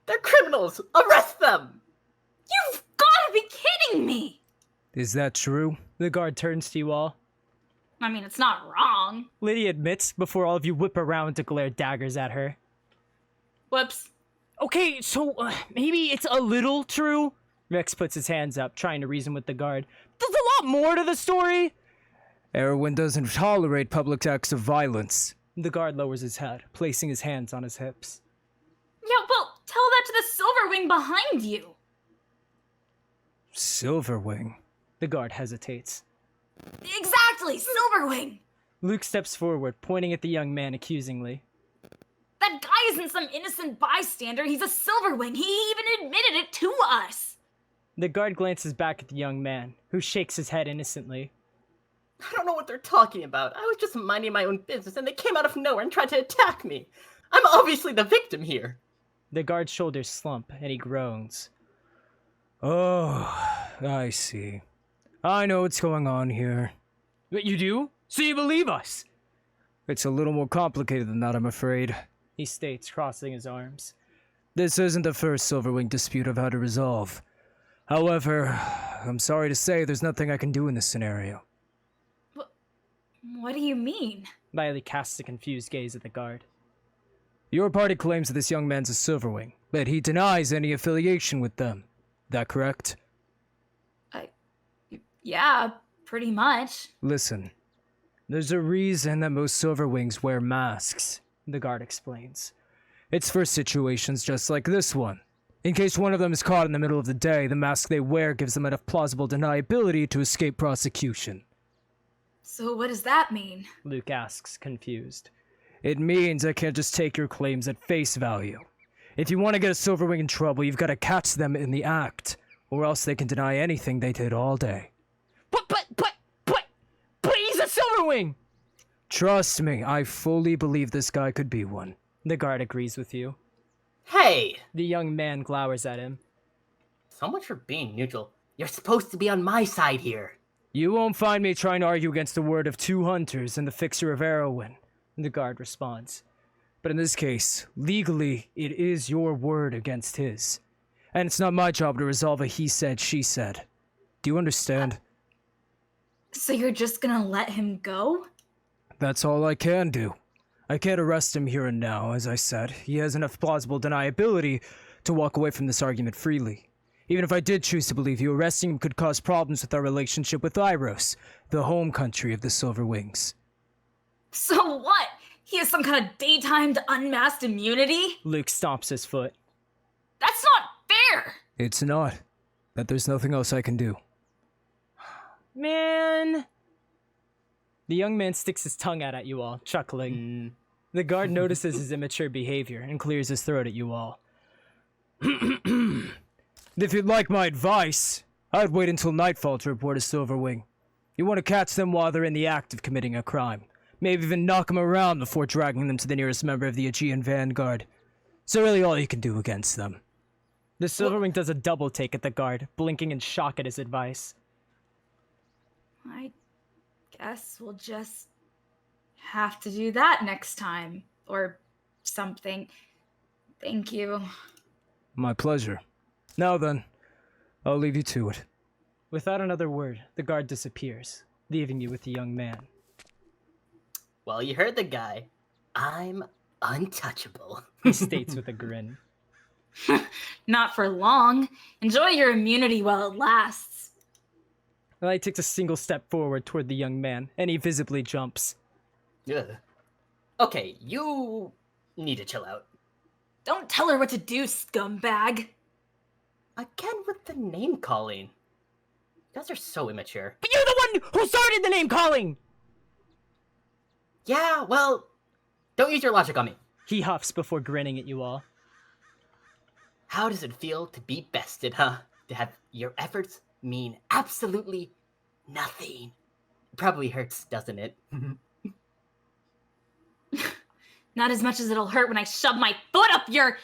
They're criminals! Arrest them! You've gotta be kidding me! Is that true? The guard turns to you all. I mean, it's not wrong. Lydia admits before all of you whip around to glare daggers at her. Whoops. Okay, so maybe it's a little true? Rex puts his hands up, trying to reason with the guard. There's a lot more to the story! Erwin doesn't tolerate public acts of violence. The guard lowers his head, placing his hands on his hips. Yeah, well, tell that to the Silverwing behind you. Silverwing? The guard hesitates. Exactly, Silverwing! Luke steps forward, pointing at the young man accusingly. That guy isn't some innocent bystander, he's a Silverwing. He even admitted it to us. The guard glances back at the young man, who shakes his head innocently. I don't know what they're talking about. I was just minding my own business and they came out of nowhere and tried to attack me. I'm obviously the victim here. The guard's shoulders slump, and he groans. Oh, I see. I know what's going on here. But you do? So you believe us? It's a little more complicated than that, I'm afraid, he states, crossing his arms. This isn't the first Silverwing dispute I've had to resolve. However, I'm sorry to say there's nothing I can do in this scenario. What do you mean? Riley casts a confused gaze at the guard. Your party claims that this young man's a Silverwing, but he denies any affiliation with them. That correct? Yeah, pretty much. Listen, there's a reason that most Silverwings wear masks, the guard explains. It's for situations just like this one. In case one of them is caught in the middle of the day, the mask they wear gives them enough plausible deniability to escape prosecution. So what does that mean? Luke asks, confused. It means I can't just take your claims at face value. If you want to get a Silverwing in trouble, you've got to catch them in the act, or else they can deny anything they did all day. But he's a Silverwing! Trust me, I fully believe this guy could be one. The guard agrees with you. Hey! The young man glowers at him. So much for being neutral. You're supposed to be on my side here. You won't find me trying to argue against the word of two hunters and the fixer of Erowin, the guard responds. But in this case, legally, it is your word against his. And it's not my job to resolve a he said, she said. Do you understand? So you're just gonna let him go? That's all I can do. I can't arrest him here and now, as I said. He has enough plausible deniability to walk away from this argument freely. Even if I did choose to believe you, arresting him could cause problems with our relationship with Iros, the home country of the Silverwings. So what? He has some kind of daytimed unmasked immunity? Luke stomps his foot. That's not fair! It's not. But there's nothing else I can do. Man! The young man sticks his tongue out at you all, chuckling. The guard notices his immature behavior and clears his throat at you all. If you'd like my advice, I'd wait until nightfall to report a Silverwing. You want to catch them while they're in the act of committing a crime. Maybe even knock them around before dragging them to the nearest member of the Aegean Vanguard. So really all you can do against them. The Silverwing does a double take at the guard, blinking in shock at his advice. I guess we'll just have to do that next time. Or something. Thank you. My pleasure. Now then, I'll leave you to it. Without another word, the guard disappears, leaving you with the young man. Well, you heard the guy. I'm untouchable. He states with a grin. Not for long. Enjoy your immunity while it lasts. Eli takes a single step forward toward the young man, and he visibly jumps. Ugh. Okay, you need to chill out. Don't tell her what to do, scumbag. Again with the name calling. You guys are so immature. But you're the one who started the name calling! Yeah, well, don't use your logic on me. He huffs before grinning at you all. How does it feel to be bested, huh? To have your efforts mean absolutely nothing. It probably hurts, doesn't it? Not as much as it'll hurt when I shove my foot up your...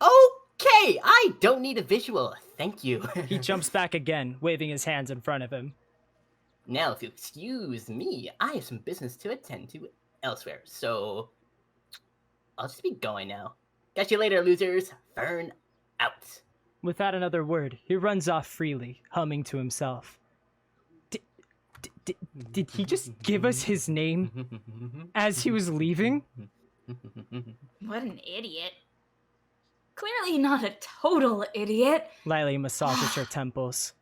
Okay, I don't need a visual, thank you. He jumps back again, waving his hands in front of him. Now, if you'll excuse me, I have some business to attend to elsewhere, so I'll just be going now. Catch you later, losers. Fern out. Without another word, he runs off freely, humming to himself. Did he just give us his name as he was leaving? What an idiot. Clearly not a total idiot. Lily massages her temples.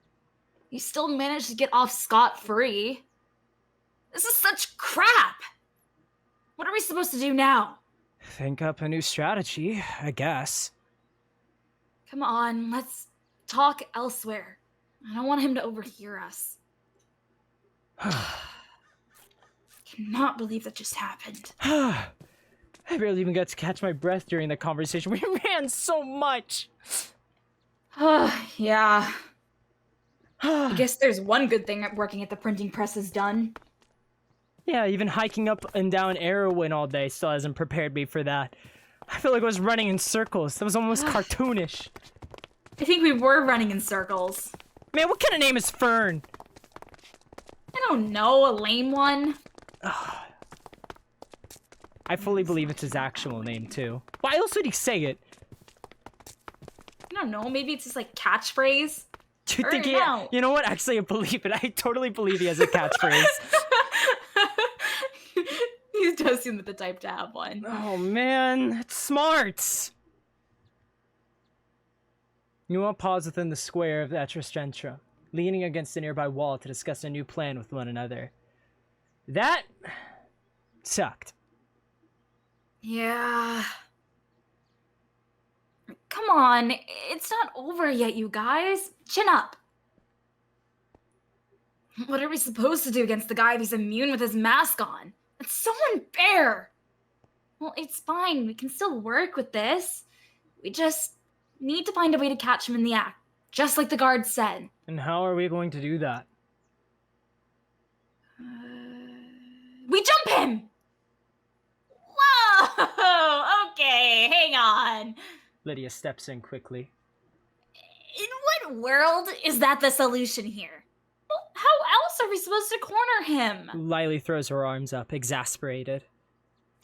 You still managed to get off scot-free. This is such crap. What are we supposed to do now? Think up a new strategy, I guess. Come on, let's talk elsewhere. I don't want him to overhear us. Cannot believe that just happened. I barely even got to catch my breath during the conversation. We ran so much. Yeah. I guess there's one good thing that working at the printing press is done. Yeah, even hiking up and down Erowin all day still hasn't prepared me for that. I feel like I was running in circles. That was almost cartoonish. I think we were running in circles. Man, what kind of name is Fern? I don't know, a lame one. I fully believe it's his actual name, too. Why else would he say it? I don't know, maybe it's his, like, catchphrase. Do you Or think he... no. You know what? Actually, I believe it. I totally believe he has a catchphrase. He does seem the type to have one. Oh, man. It's smart. You all pause within the square of the Etrascentra, leaning against a nearby wall to discuss a new plan with one another. That... sucked. Yeah. Come on, it's not over yet, you guys. Chin up. What are we supposed to do against the guy who's immune with his mask on? It's so unfair. Well, it's fine. We can still work with this. We just need to find a way to catch him in the act, just like the guard said. And how are we going to do that? We jump him! Whoa! Okay, hang on. Lydia steps in quickly. In what world is that the solution here? Well, how else are we supposed to corner him? Lily throws her arms up, exasperated.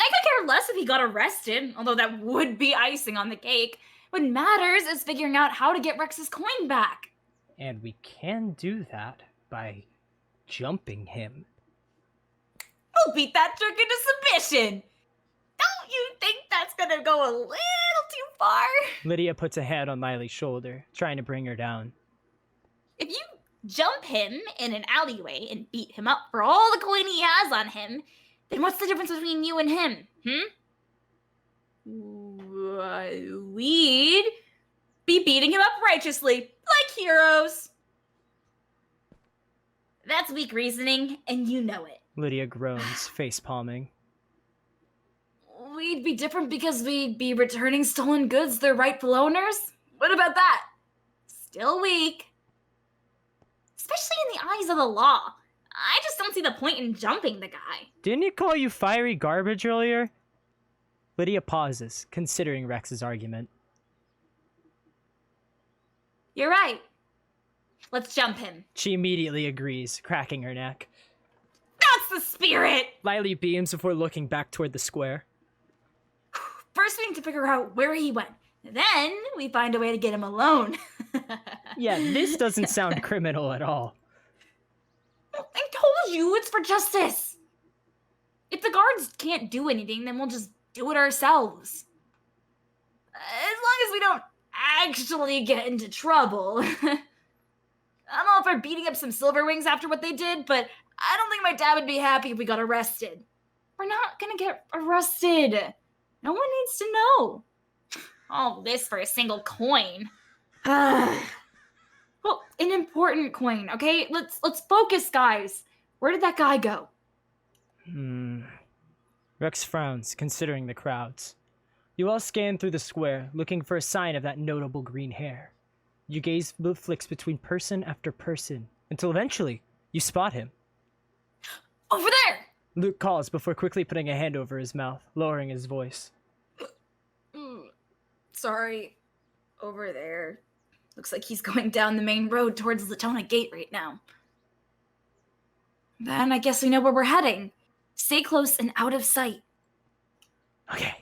I could care less if he got arrested, although that would be icing on the cake. What matters is figuring out how to get Rex's coin back. And we can do that by jumping him. We'll beat that jerk into submission. Don't you think that's gonna go a little too far? Lydia puts a hand on Lily's shoulder, trying to bring her down. If you jump him in an alleyway and beat him up for all the coin he has on him, then what's the difference between you and him, We'd be beating him up righteously, like heroes. That's weak reasoning, and you know it. Lydia groans, face palming. We'd be different because we'd be returning stolen goods to their rightful owners? What about that? Still weak. Especially in the eyes of the law. I just don't see the point in jumping the guy. Didn't he call you fiery garbage earlier? Lydia pauses, considering Rex's argument. You're right. Let's jump him. She immediately agrees, cracking her neck. That's the spirit! Lily beams before looking back toward the square. First we need to figure out where he went. Then we find a way to get him alone. Yeah, this doesn't sound criminal at all. I told you, it's for justice. If the guards can't do anything, then we'll just do it ourselves. As long as we don't actually get into trouble. I'm all for beating up some silver wings after what they did, but I don't think my dad would be happy if we got arrested. We're not gonna get arrested. No one needs to know. All this for a single coin. Well, an important coin, okay? Let's focus, guys. Where did that guy go? Rex frowns, considering the crowds. You all scan through the square, looking for a sign of that notable green hair. Your gaze flicks between person after person, until eventually, you spot him. Over there! Luke calls before quickly putting a hand over his mouth, lowering his voice. Sorry. Over there. Looks like he's going down the main road towards Latona Gate right now. Then I guess we know where we're heading. Stay close and out of sight. Okay.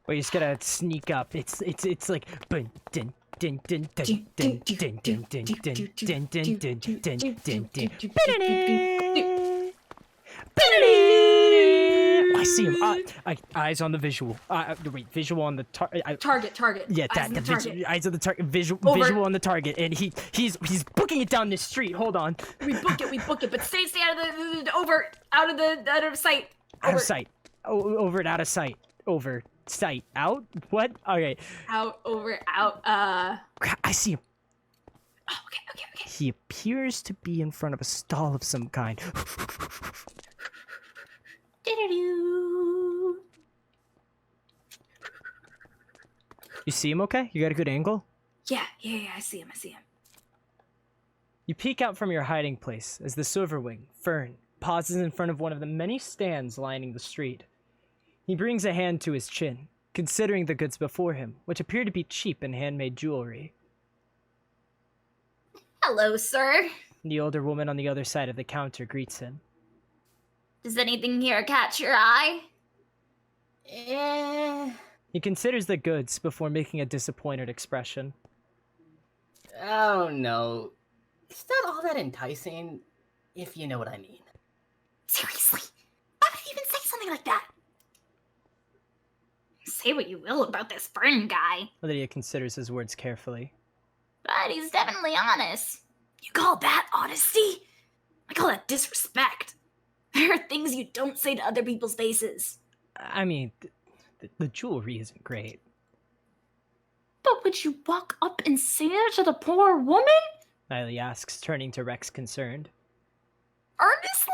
We just gotta sneak up. It's like bun din din din din din din din din din din din din din din din. I see him. Eyes on the visual. Wait, visual on the Target. Yeah, Eyes on the target. Eyes on the target. Visual on the target, and he's booking it down this street. Hold on. We book it, but stay out of sight. Out of sight. Over and out of sight. Over sight. Out. What? Okay. Out. I see him. Oh, okay. He appears to be in front of a stall of some kind. You see him okay? You got a good angle? Yeah, I see him. You peek out from your hiding place as the Silverwing, Fern, pauses in front of one of the many stands lining the street. He brings a hand to his chin, considering the goods before him, which appear to be cheap and handmade jewelry. Hello, sir. The older woman on the other side of the counter greets him. Does anything here catch your eye? He considers the goods before making a disappointed expression. Oh no. It's not all that enticing, if you know what I mean. Seriously? Why would he even say something like that? Say what you will about this Fern guy, Lydia considers his words carefully. but he's definitely honest. You call that honesty? I call that disrespect. There are things you don't say to other people's faces. I mean, the jewelry isn't great. But would you walk up and say that to the poor woman? Riley asks, turning to Rex concerned. Earnestly?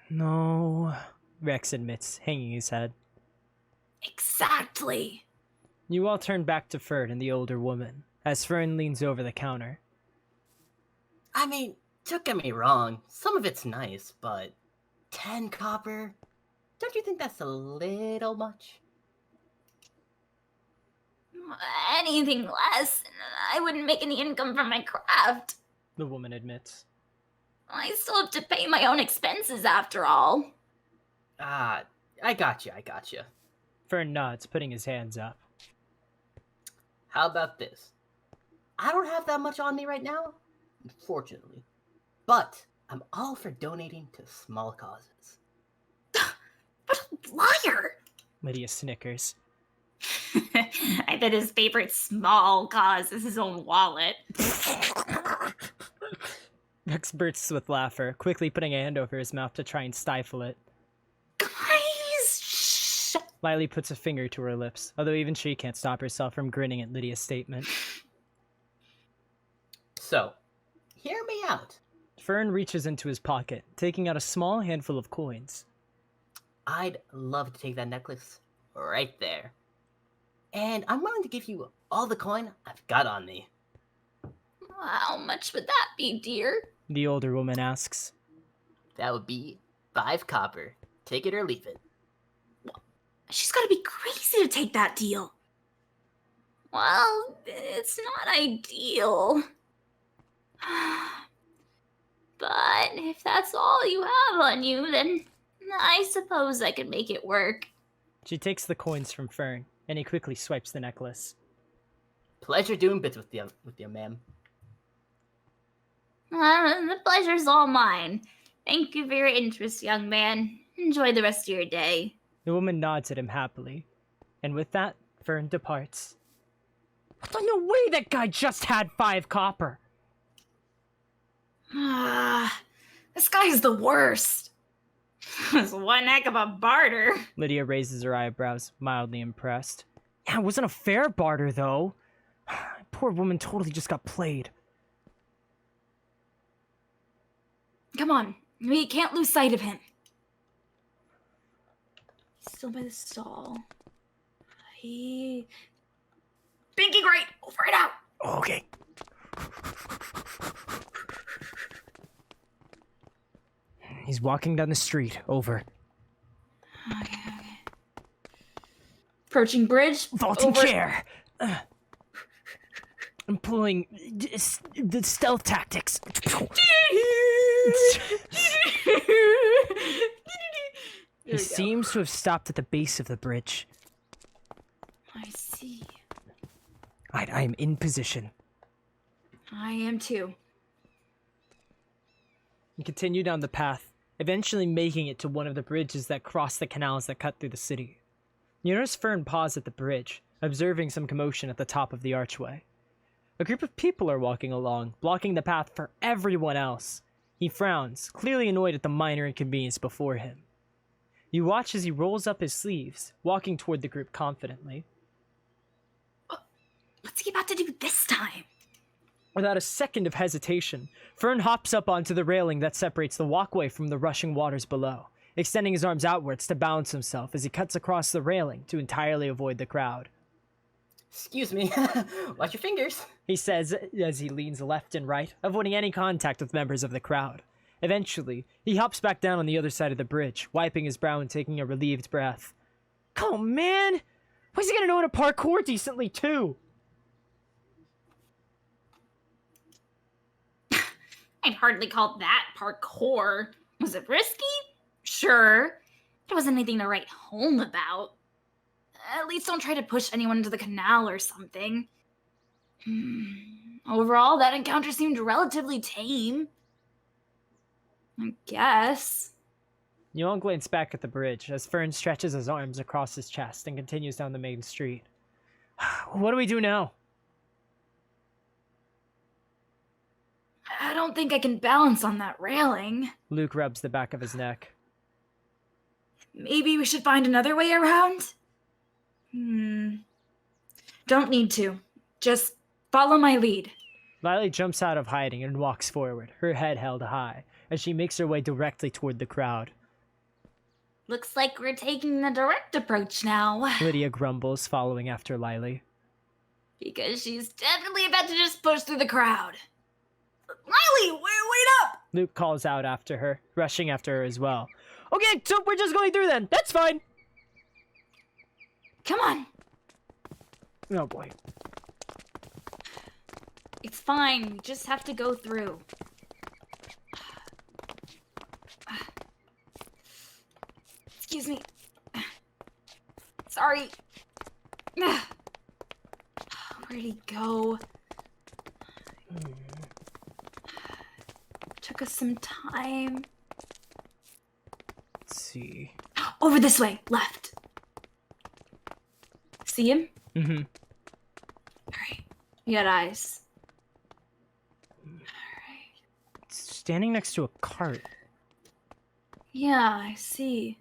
No, Rex admits, hanging his head. Exactly. You all turn back to Fern and the older woman, as Fern leans over the counter. I mean, don't get me wrong, some of it's nice, but 10 copper? Don't you think that's a little much? Anything less, and I wouldn't make any income from my craft. The woman admits. I still have to pay my own expenses after all. Ah, I got you. Fern nods, putting his hands up. How about this? I don't have that much on me right now, unfortunately. But I'm all for donating to small causes. What a liar! Lydia snickers. I bet his favorite small cause is his own wallet. Rex bursts with laughter, quickly putting a hand over his mouth to try and stifle it. Guys, shh! Lily puts a finger to her lips, although even she can't stop herself from grinning at Lydia's statement. So, hear me out. Fern reaches into his pocket, taking out a small handful of coins. I'd love to take that necklace right there. And I'm willing to give you all the coin I've got on me. How much would that be, dear? The older woman asks. That would be 5 copper. Take it or leave it. She's gotta be crazy to take that deal. Well, it's not ideal. But if that's all you have on you, then I suppose I could make it work. She takes the coins from Fern, and he quickly swipes the necklace. Pleasure doing bits with you, ma'am. The pleasure's all mine. Thank you for your interest, young man. Enjoy the rest of your day. The woman nods at him happily, and with that, Fern departs. No way that guy just had 5 copper! This guy's the worst. It's one heck of a barter. Lydia raises her eyebrows, mildly impressed. Yeah, it wasn't a fair barter, though. Poor woman totally just got played. Come on, we can't lose sight of him. Still by the stall. Pinky great, over and out. Okay. He's walking down the street. Over. Okay. Approaching bridge. Vaulting over. chair. Employing the stealth tactics. He seems to have stopped at the base of the bridge. I see. I am in position. I am too. You continue down the path, eventually making it to one of the bridges that cross the canals that cut through the city. You notice Fern pause at the bridge, observing some commotion at the top of the archway. A group of people are walking along, blocking the path for everyone else. He frowns, clearly annoyed at the minor inconvenience before him. You watch as he rolls up his sleeves, walking toward the group confidently. What's he about to do this time? Without a second of hesitation, Fern hops up onto the railing that separates the walkway from the rushing waters below, extending his arms outwards to balance himself as he cuts across the railing to entirely avoid the crowd. Excuse me. Watch your fingers. He says as he leans left and right, avoiding any contact with members of the crowd. Eventually, he hops back down on the other side of the bridge, wiping his brow and taking a relieved breath. Oh, man! Why's he gonna know how to parkour decently, too? I'd hardly call that parkour. Was it risky? Sure. It wasn't anything to write home about. At least don't try to push anyone into the canal or something. Overall, that encounter seemed relatively tame. I guess. You all glance back at the bridge as Fern stretches his arms across his chest and continues down the main street. What do we do now? I don't think I can balance on that railing. Luke rubs the back of his neck. Maybe we should find another way around? Don't need to. Just follow my lead. Lily jumps out of hiding and walks forward, her head held high, as she makes her way directly toward the crowd. Looks like we're taking the direct approach now. Lydia grumbles, following after Lily. Because she's definitely about to just push through the crowd. Lily, wait up! Luke calls out after her, rushing after her as well. Okay, so we're just going through then. That's fine. Come on. Oh boy. It's fine. We just have to go through. Excuse me. Sorry. Where'd he go? Took us some time. Let's see. Over this way, left. See him? Mm-hmm. Alright. You got eyes. Alright. Standing next to a cart. Yeah, I see.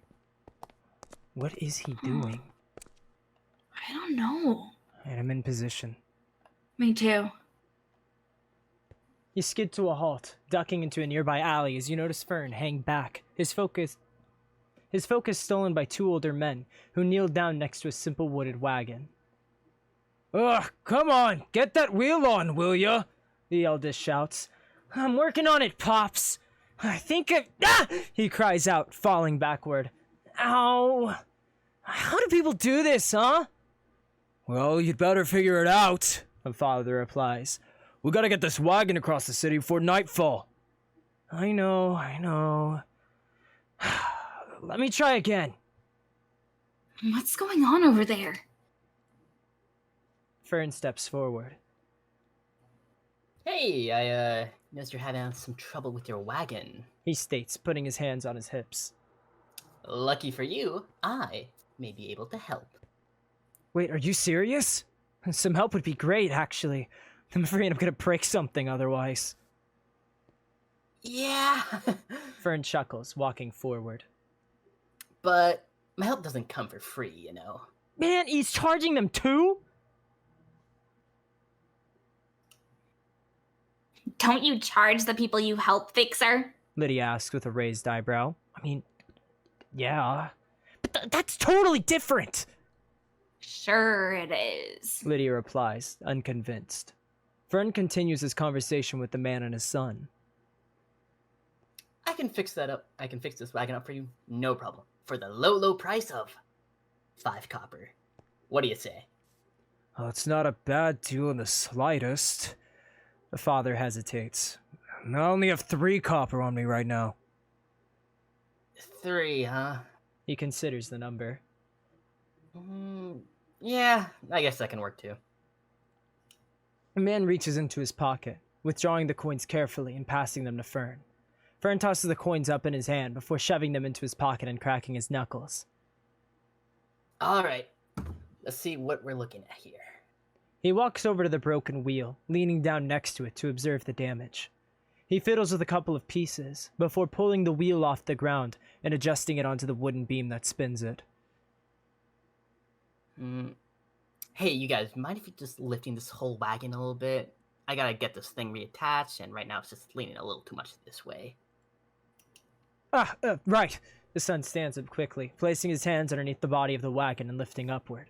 What is he doing? I don't know. And I'm in position. Me too. You skid to a halt, ducking into a nearby alley as you notice Fern hang back, his focus stolen by two older men who kneeled down next to a simple wooded wagon. Ugh, come on, get that wheel on, will ya? The eldest shouts. I'm working on it, Pops. I think he cries out, falling backward. Ow. How do people do this, huh? Well, you'd better figure it out, the father replies. We gotta get this wagon across the city before nightfall. I know. Let me try again. What's going on over there? Fern steps forward. Hey, I noticed you're having some trouble with your wagon. He states, putting his hands on his hips. Lucky for you, I may be able to help. Wait, are you serious? Some help would be great, actually. I'm afraid I'm gonna break something otherwise. Yeah, Fern chuckles, walking forward. but my help doesn't come for free, you know. Man, he's charging them too? Don't you charge the people you help, Fixer? Lydia asks with a raised eyebrow. I mean, yeah. But that's totally different! Sure it is. Lydia replies, unconvinced. Fern continues his conversation with the man and his son. I can fix that up. I can fix this wagon up for you, no problem. For the low price of 5 copper. What do you say? Oh, it's not a bad deal in the slightest. The father hesitates. I only have 3 copper on me right now. 3, huh? He considers the number. Yeah, I guess that can work too. The man reaches into his pocket, withdrawing the coins carefully and passing them to Fern. Fern tosses the coins up in his hand before shoving them into his pocket and cracking his knuckles. Alright, let's see what we're looking at here. He walks over to the broken wheel, leaning down next to it to observe the damage. He fiddles with a couple of pieces, before pulling the wheel off the ground and adjusting it onto the wooden beam that spins it. Hey, you guys, mind if you just lifting this whole wagon a little bit? I gotta get this thing reattached, and right now it's just leaning a little too much this way. Right. The son stands up quickly, placing his hands underneath the body of the wagon and lifting upward.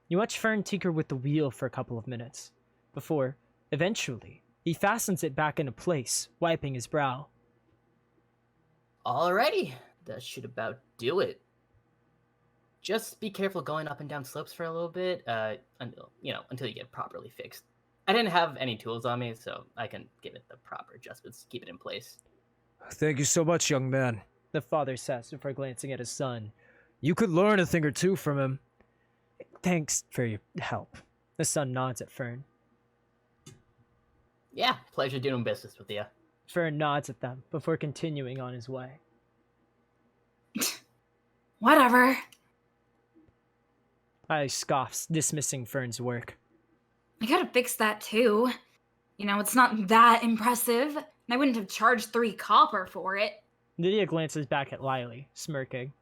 You watch Fern tinker with the wheel for a couple of minutes, before, eventually, he fastens it back into place, wiping his brow. Alrighty, that should about do it. Just be careful going up and down slopes for a little bit, until you get properly fixed. I didn't have any tools on me, so I can give it the proper adjustments, keep it in place. Thank you so much, young man, the father says before glancing at his son. You could learn a thing or two from him. Thanks for your help. The son nods at Fern. Yeah, pleasure doing business with you. Fern nods at them before continuing on his way. Whatever. Riley scoffs, dismissing Fern's work. I gotta fix that too. It's not that impressive, and I wouldn't have charged 3 copper for it. Lydia glances back at Lily, smirking.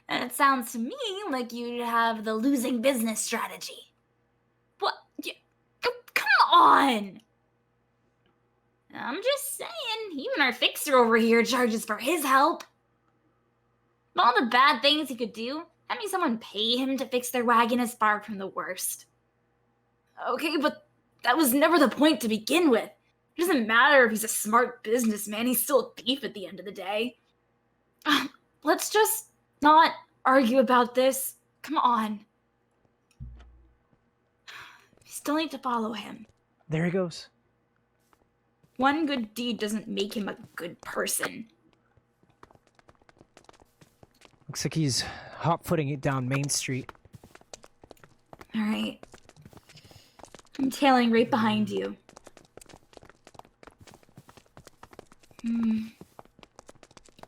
And it sounds to me like you'd have the losing business strategy. What? Oh, come on! I'm just saying, even our fixer over here charges for his help. Of all the bad things he could do, having someone pay him to fix their wagon is far from the worst. Okay, but that was never the point to begin with. It doesn't matter if he's a smart businessman, he's still a thief at the end of the day. Let's just not argue about this. Come on. We still need to follow him. There he goes. One good deed doesn't make him a good person. Looks like he's hot-footing it down Main Street. Alright. I'm tailing right behind you.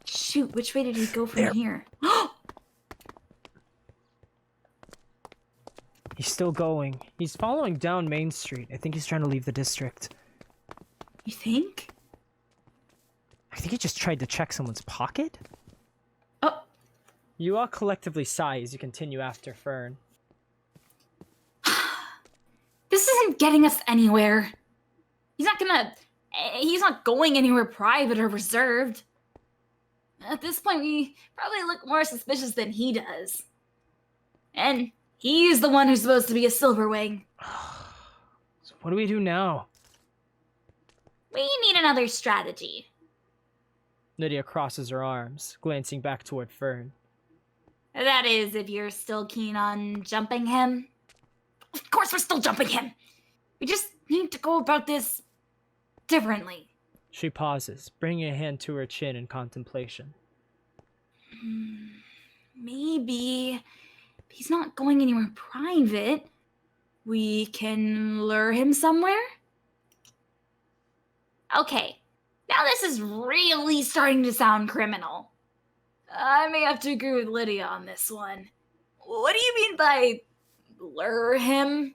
Shoot, which way did he go from here? He's still going. He's following down Main Street. I think he's trying to leave the district. You think? I think he just tried to check someone's pocket? Oh. You all collectively sigh as you continue after Fern. This isn't getting us anywhere. He's not going anywhere private or reserved. At this point, we probably look more suspicious than he does. And he's the one who's supposed to be a Silverwing. So what do we do now? We need another strategy. Lydia crosses her arms, glancing back toward Fern. That is, if you're still keen on jumping him. Of course we're still jumping him! We just need to go about this differently. She pauses, bringing a hand to her chin in contemplation. Maybe if he's not going anywhere private, we can lure him somewhere? Okay, now this is really starting to sound criminal. I may have to agree with Lydia on this one. What do you mean by lure him?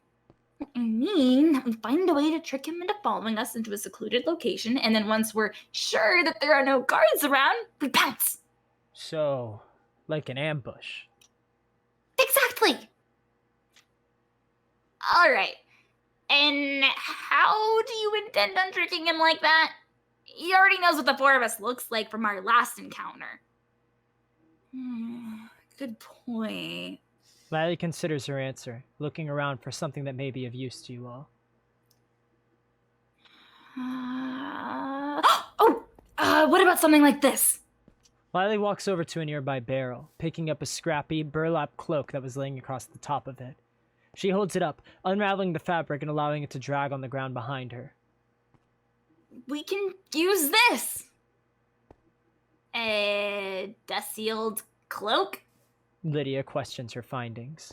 I mean, we find a way to trick him into following us into a secluded location, and then once we're sure that there are no guards around, we pounce. So, like an ambush. Exactly. All right. And how do you intend on tricking him like that? He already knows what the 4 of us looks like from our last encounter. Good point. Lily considers her answer, looking around for something that may be of use to you all. What about something like this? Lily walks over to a nearby barrel, picking up a scrappy burlap cloak that was laying across the top of it. She holds it up, unraveling the fabric and allowing it to drag on the ground behind her. We can use this! A dust-sealed cloak? Lydia questions her findings.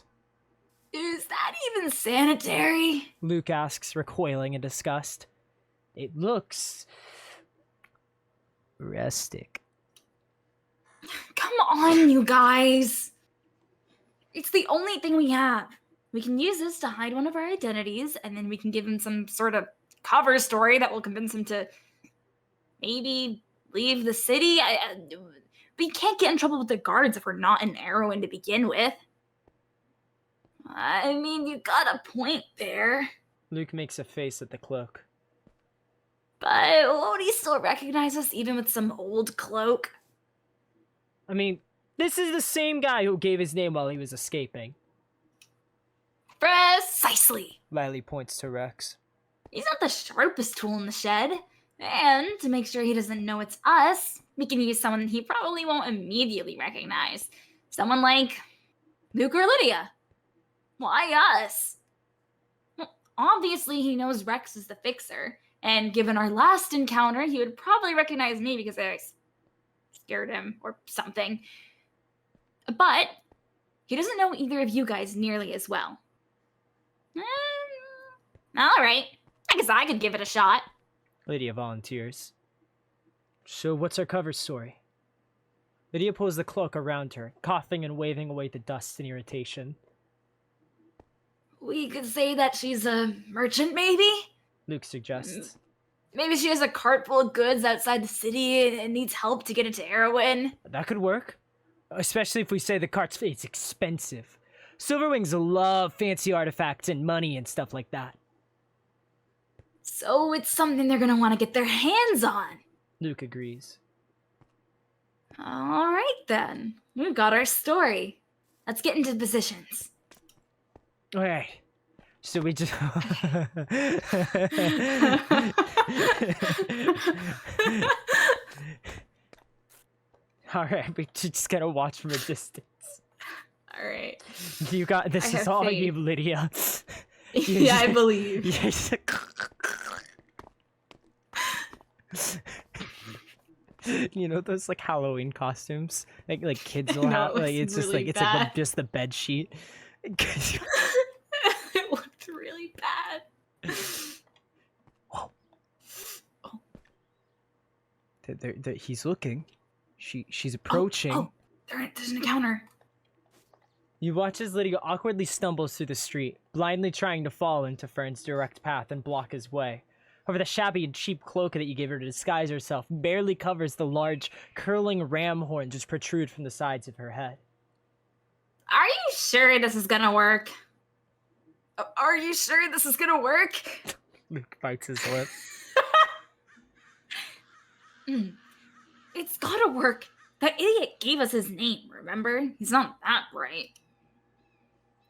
Is that even sanitary? Luke asks, recoiling in disgust. It looks rustic. Come on, you guys. It's the only thing we have. We can use this to hide one of our identities, and then we can give him some sort of cover story that will convince him to maybe leave the city. We can't get in trouble with the guards if we're not in Arrowin to begin with. I mean, you got a point there. Luke makes a face at the cloak. But won't he still recognize us even with some old cloak? I mean, this is the same guy who gave his name while he was escaping. Precisely. Lily points to Rex. He's not the sharpest tool in the shed. And to make sure he doesn't know it's us, we can use someone he probably won't immediately recognize. Someone like Luke or Lydia. Why us? Well, obviously, he knows Rex is the fixer, and given our last encounter, he would probably recognize me because I scared him or something. But he doesn't know either of you guys nearly as well. All right, I guess I could give it a shot. Lydia volunteers. So what's our cover story? Lydia pulls the cloak around her, coughing and waving away the dust and irritation. We could say that she's a merchant, maybe? Luke suggests. Maybe she has a cart full of goods outside the city and needs help to get it to Erwin. That could work. Especially if we say the cart's it's expensive. Silverwings love fancy artifacts and money and stuff like that. So it's something they're gonna want to get their hands on. Luke agrees. All right, then. We've got our story. Let's get into positions. Alright. So we just... Alright, we just gotta watch from a distance. All right. You got this. I Is have all faith. you, Lydia. Yeah, I believe. Yes. You know those like Halloween costumes, like kids will No, have. it Like was it's just really like it's bad. like just the bed sheet. It looked really bad. He's looking. She's approaching. Oh, there's an encounter. You watch as Lydia awkwardly stumbles through the street, blindly trying to fall into Fern's direct path and block his way. However, the shabby and cheap cloak that you gave her to disguise herself barely covers the large, curling ram horns which protrude from the sides of her head. Are you sure this is gonna work? Are you sure this is gonna work? Luke bites his lip. It's gotta work. That idiot gave us his name, remember? He's not that bright.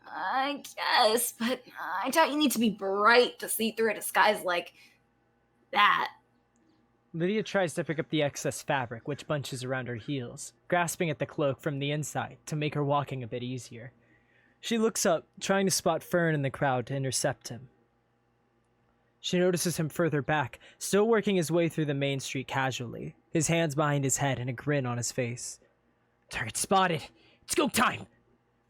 I guess, but I doubt you need to be bright to see through a disguise like that. Lydia tries to pick up the excess fabric, which bunches around her heels, grasping at the cloak from the inside to make her walking a bit easier. She looks up, trying to spot Fern in the crowd to intercept him. She notices him further back, still working his way through the main street casually, his hands behind his head and a grin on his face. Target spotted! It's go time!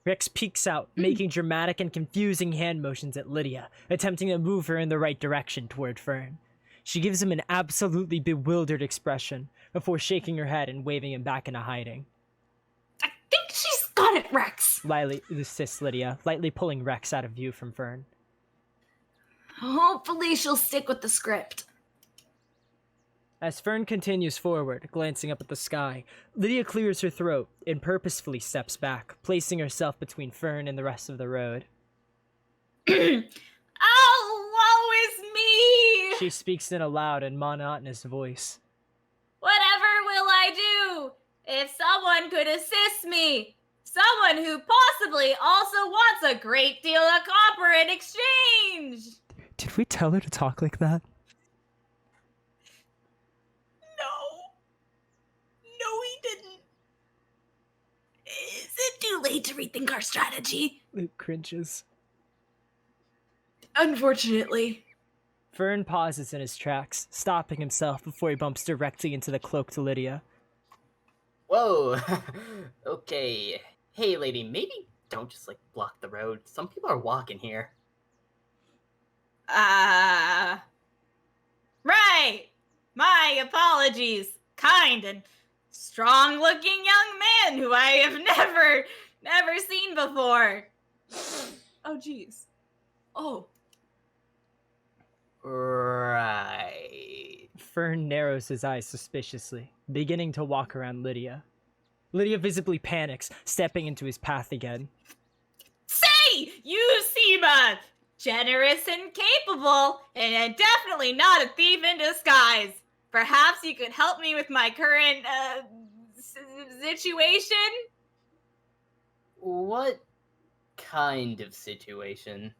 Rex peeks out, making dramatic and confusing hand motions at Lydia, attempting to move her in the right direction toward Fern. She gives him an absolutely bewildered expression before shaking her head and waving him back into hiding. I think she's got it, Rex. Lightly assists Lydia, lightly pulling Rex out of view from Fern. Hopefully she'll stick with the script. As Fern continues forward, glancing up at the sky, Lydia clears her throat and purposefully steps back, placing herself between Fern and the rest of the road. Oh, woe is me! She speaks in a loud and monotonous voice. Whatever will I do? If someone could assist me, someone who possibly also wants a great deal of copper in exchange. Did we tell her to talk like that? No, we didn't. Is it too late to rethink our strategy? Luke cringes. Unfortunately. Fern pauses in his tracks, stopping himself before he bumps directly into the cloak to Lydia. Whoa. Okay. Hey, lady, maybe don't just, block the road. Some people are walking here. Right. My apologies. Kind and strong-looking young man who I have never seen before. Oh, jeez. Oh. Right. Fern narrows his eyes suspiciously, beginning to walk around Lydia. Lydia visibly panics, stepping into his path again. Say, you seem generous and capable, and definitely not a thief in disguise. Perhaps you could help me with my current situation? What kind of situation?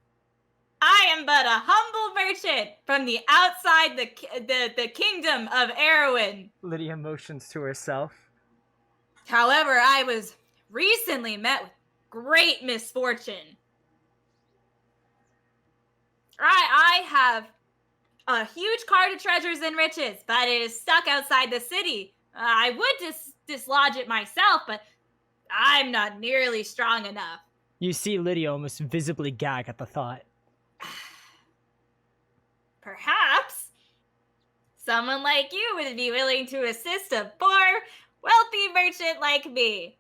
I am but a humble merchant from the outside the kingdom of Erwin. Lydia motions to herself. However, I was recently met with great misfortune. I have a huge cart of treasures and riches, but it is stuck outside the city. I would dislodge it myself, but I'm not nearly strong enough. You see Lydia almost visibly gag at the thought. Perhaps someone like you would be willing to assist a poor, wealthy merchant like me,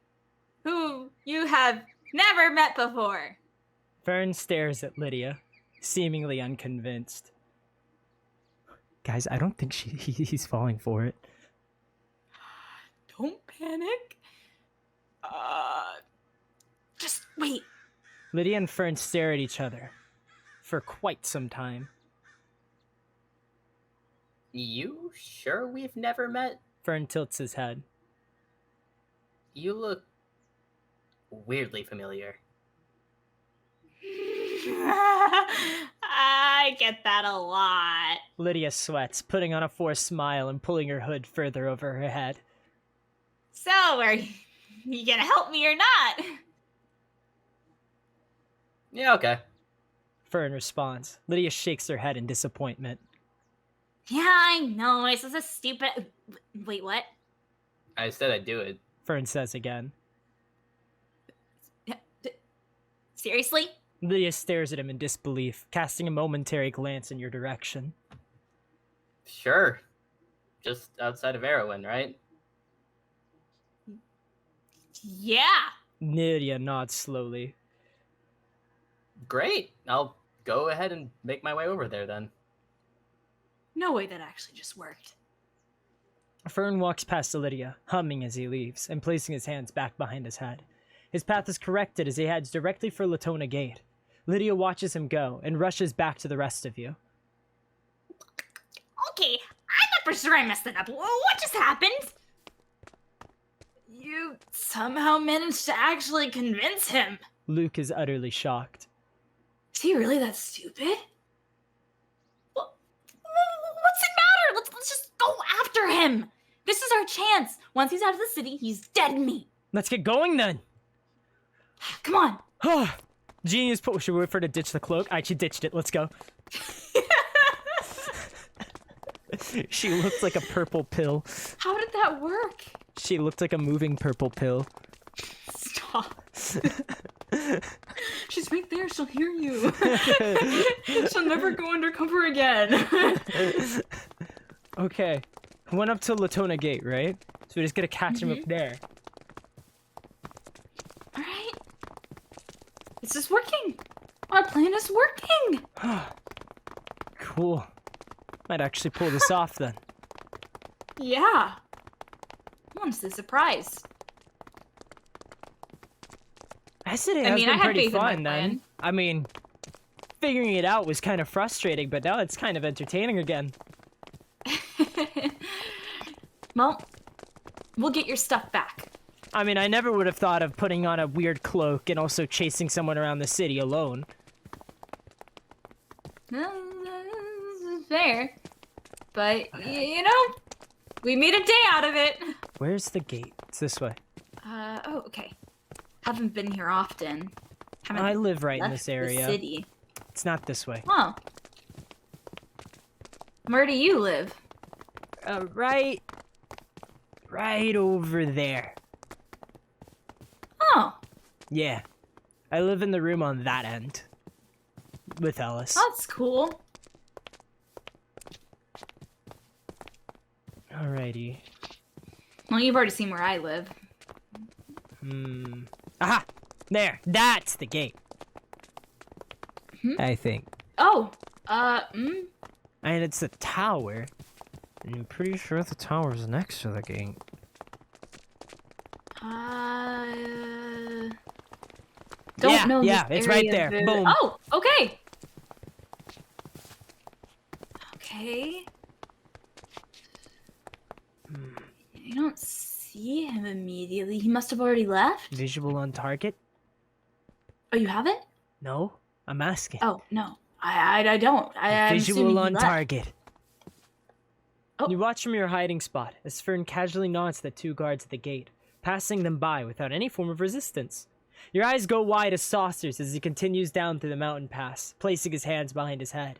who you have never met before. Fern stares at Lydia, seemingly unconvinced. Guys, I don't think he's falling for it. Don't panic. Just wait. Lydia and Fern stare at each other for quite some time. You sure we've never met? Fern tilts his head. You look weirdly familiar. I get that a lot. Lydia sweats, putting on a forced smile and pulling her hood further over her head. So, are you gonna help me or not? Yeah, okay. Fern responds. Lydia shakes her head in disappointment. Yeah, I know. It's just a stupid. Wait, what? I said I'd do it. Fern says again. Seriously? Lydia stares at him in disbelief, casting a momentary glance in your direction. Sure. Just outside of Erewhon, right? Yeah. Lydia nods slowly. Great. I'll go ahead and make my way over there then. No way that actually just worked. Fern walks past Lydia, humming as he leaves, and placing his hands back behind his head. His path is corrected as he heads directly for Latona Gate. Lydia watches him go and rushes back to the rest of you. Okay, I'm not for sure I messed it up. What just happened? You somehow managed to actually convince him. Luke is utterly shocked. Is he really that stupid? What's it matter? Let's just go after him. This is our chance. Once he's out of the city, he's dead meat. Let's get going then! Come on. Genius. Should we wait for her to ditch the cloak? I actually ditched it. Let's go. She looked like a purple pill. How did that work? She looked like a moving purple pill. Stop. She's right there. She'll hear you. She'll never go undercover again. Okay. I went up to Latona Gate, right? So we just gotta catch him up there. All right. This is working. Our plan is working. Cool. Might actually pull this off then. Yeah. Honestly, surprised. Yesterday I has mean, been I had pretty faith in my fun then. plan. I mean, figuring it out was kind of frustrating, but now it's kind of entertaining again. Well, we'll get your stuff back. I mean, I never would have thought of putting on a weird cloak and also chasing someone around the city alone. Well, that's fair. But, you know, we made a day out of it. Where's the gate? It's this way. Oh, okay. Haven't been here often. Haven't I live right in left this the area. city. It's not this way. Oh. Where do you live? Right over there. Oh, Yeah. I live in the room on that end. With Elles. that's cool. Alrighty. Well, you've already seen where I live. Aha! There! That's the gate. I think. Oh, And it's the tower. And I'm pretty sure the tower's next to the gate. Don't know. Yeah, this it's right area there. very- Boom. Oh, okay. Okay. You don't see him immediately. He must have already left. Visual on target? Oh, you have it? No? I'm asking. Oh no, I don't. I'm assuming Visual he on left. target. Oh. You watch from your hiding spot as Fern casually nods to the two guards at the gate, passing them by without any form of resistance. Your eyes go wide as saucers as he continues down through the mountain pass, placing his hands behind his head.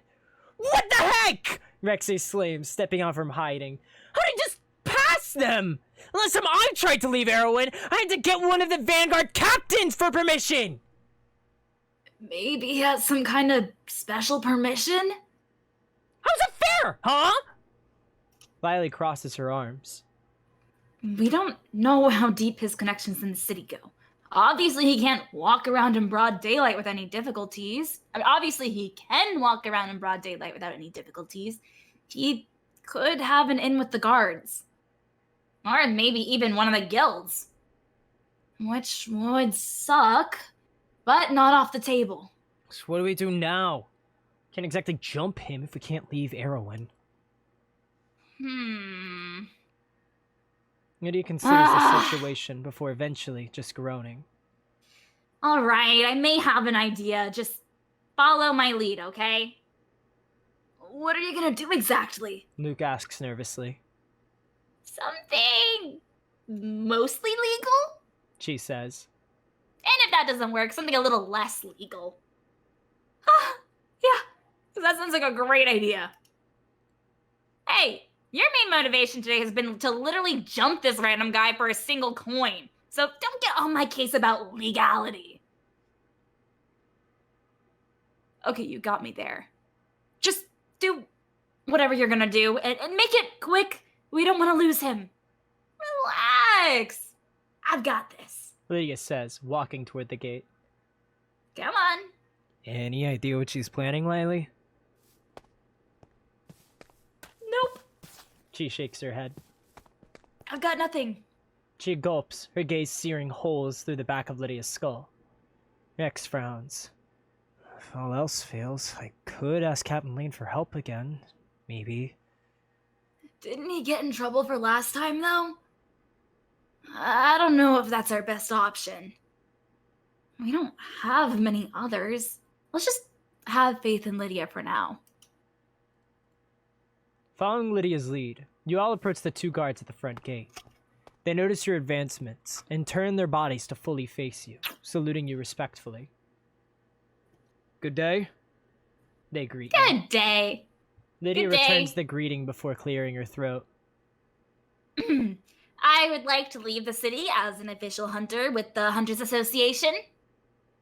What the heck? Rex exclaims, stepping out from hiding. How did he just pass them? Last time I tried to leave Erwin, I had to get one of the Vanguard captains for permission! Maybe he has some kind of special permission? How's it fair, huh? Violet crosses her arms. We don't know how deep his connections in the city go. Obviously, he can't walk around in broad daylight with any difficulties. I mean, obviously, he can walk around in broad daylight without any difficulties. He could have an in with the guards. Or maybe even one of the guilds. Which would suck, but not off the table. So what do we do now? Can't exactly jump him if we can't leave Erwin. Lydia considers the situation before eventually just groaning. All right, I may have an idea. Just follow my lead, okay? What are you gonna do exactly? Luke asks nervously. Something mostly legal? She says. And if that doesn't work, something a little less legal. Yeah, that sounds like a great idea. Hey, your main motivation today has been to literally jump this random guy for a single coin. So don't get on my case about legality. Okay, you got me there. Just do whatever you're gonna do and make it quick. We don't want to lose him. Relax. I've got this. Lydia says, walking toward the gate. Come on. Any idea what she's planning, Lily? Nope. She shakes her head. I've got nothing. She gulps, her gaze searing holes through the back of Lydia's skull. Rex frowns. If all else fails, I could ask Captain Lane for help again. Maybe. Didn't he get in trouble for last time, though? I don't know if that's our best option. We don't have many others. Let's just have faith in Lydia for now. Following Lydia's lead, you all approach the two guards at the front gate. They notice your advancements and turn their bodies to fully face you, saluting you respectfully. Good day? They greet you. Good day. Lydia Good day. returns the greeting before clearing her throat. I would like to leave the city as an official hunter with the Hunters Association.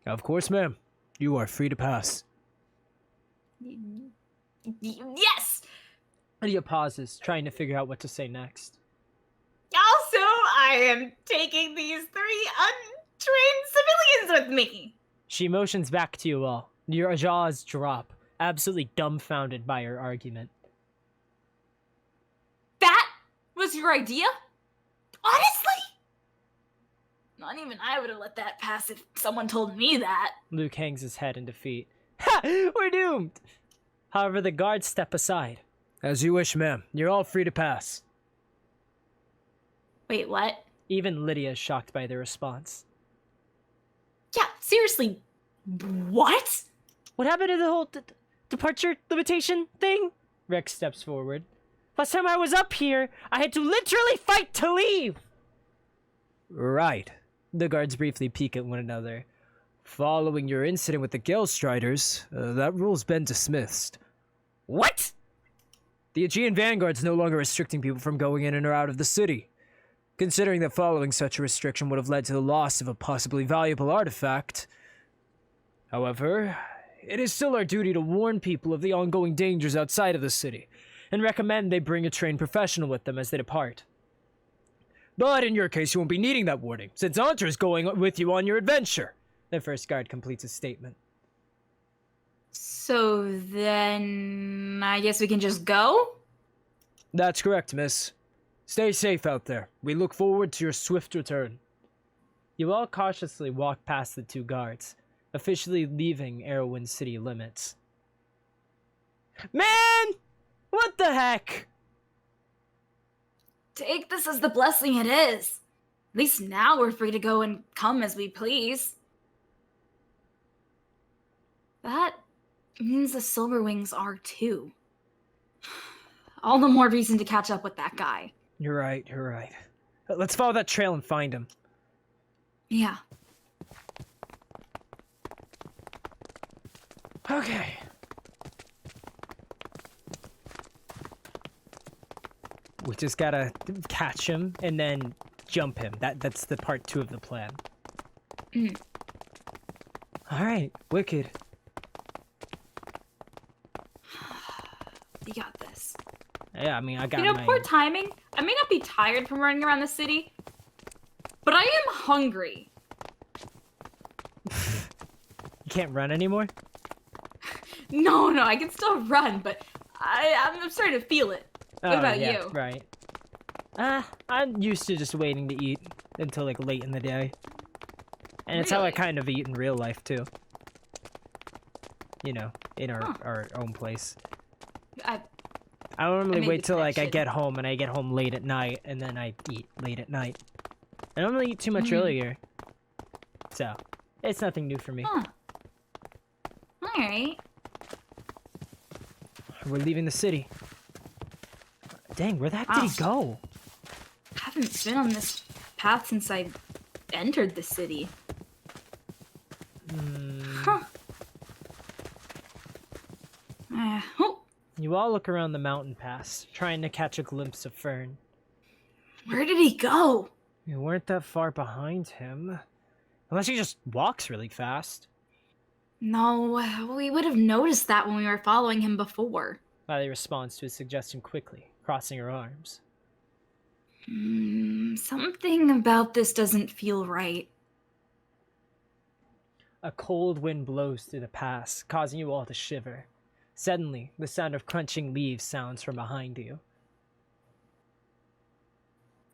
Of course, ma'am. You are free to pass. Yes! Lydia pauses, trying to figure out what to say next. Also, I am taking these 3 untrained civilians with me. She motions back to you all. Your jaws drop, absolutely dumbfounded by her argument. That was your idea? Honestly? Not even I would have let that pass if someone told me that. Luke hangs his head in defeat. Ha! We're doomed! However, the guards step aside. As you wish, ma'am. You're all free to pass. Wait, what? Even Lydia is shocked by their response. Yeah, seriously, what? What happened to the whole departure limitation thing? Rex steps forward. Last time I was up here, I had to literally fight to leave! Right. The guards briefly peek at one another. Following your incident with the Gale Striders, that rule's been dismissed. What? The Aegean Vanguard's no longer restricting people from going in and or out of the city. Considering that following such a restriction would have led to the loss of a possibly valuable artifact. However, it is still our duty to warn people of the ongoing dangers outside of the city, and recommend they bring a trained professional with them as they depart. But in your case, you won't be needing that warning, since Hunter's going with you on your adventure. The first guard completes his statement. So then, I guess we can just go? That's correct, miss. Stay safe out there. We look forward to your swift return. You all cautiously walk past the two guards, officially leaving Erwin's city limits. Man! What the heck? Take this as the blessing it is. At least now we're free to go and come as we please. That means the Silverwings are too. All the more reason to catch up with that guy. You're right. Let's follow that trail and find him. Yeah. Okay. We just gotta catch him and then jump him. That's the part 2 of the plan. Alright, wicked. You got this. Yeah, I mean, I got You know, my... poor timing. I may not be tired from running around the city, but I am hungry. You can't run anymore? No, I can still run, but I'm starting to feel it. What about yeah, you? Right. I'm used to just waiting to eat until, like, late in the day. And it's how I Really? kind of eat in real life, too. You know, in our own place. I I normally made wait the till, like, I connection. get home, and I get home late at night, and then I eat late at night. I don't really eat too much earlier. So, it's nothing new for me. Huh. Alright. We're leaving the city. Dang, where the heck did he go? I haven't been on this path since I entered the city. Huh. Oh, You all look around the mountain pass, trying to catch a glimpse of Fern. where did he go? You weren't that far behind him. Unless he just walks really fast. No, we would have noticed that when we were following him before. Riley responds to his suggestion quickly, crossing her arms. Something about this doesn't feel right. A cold wind blows through the pass, causing you all to shiver. Suddenly, the sound of crunching leaves sounds from behind you.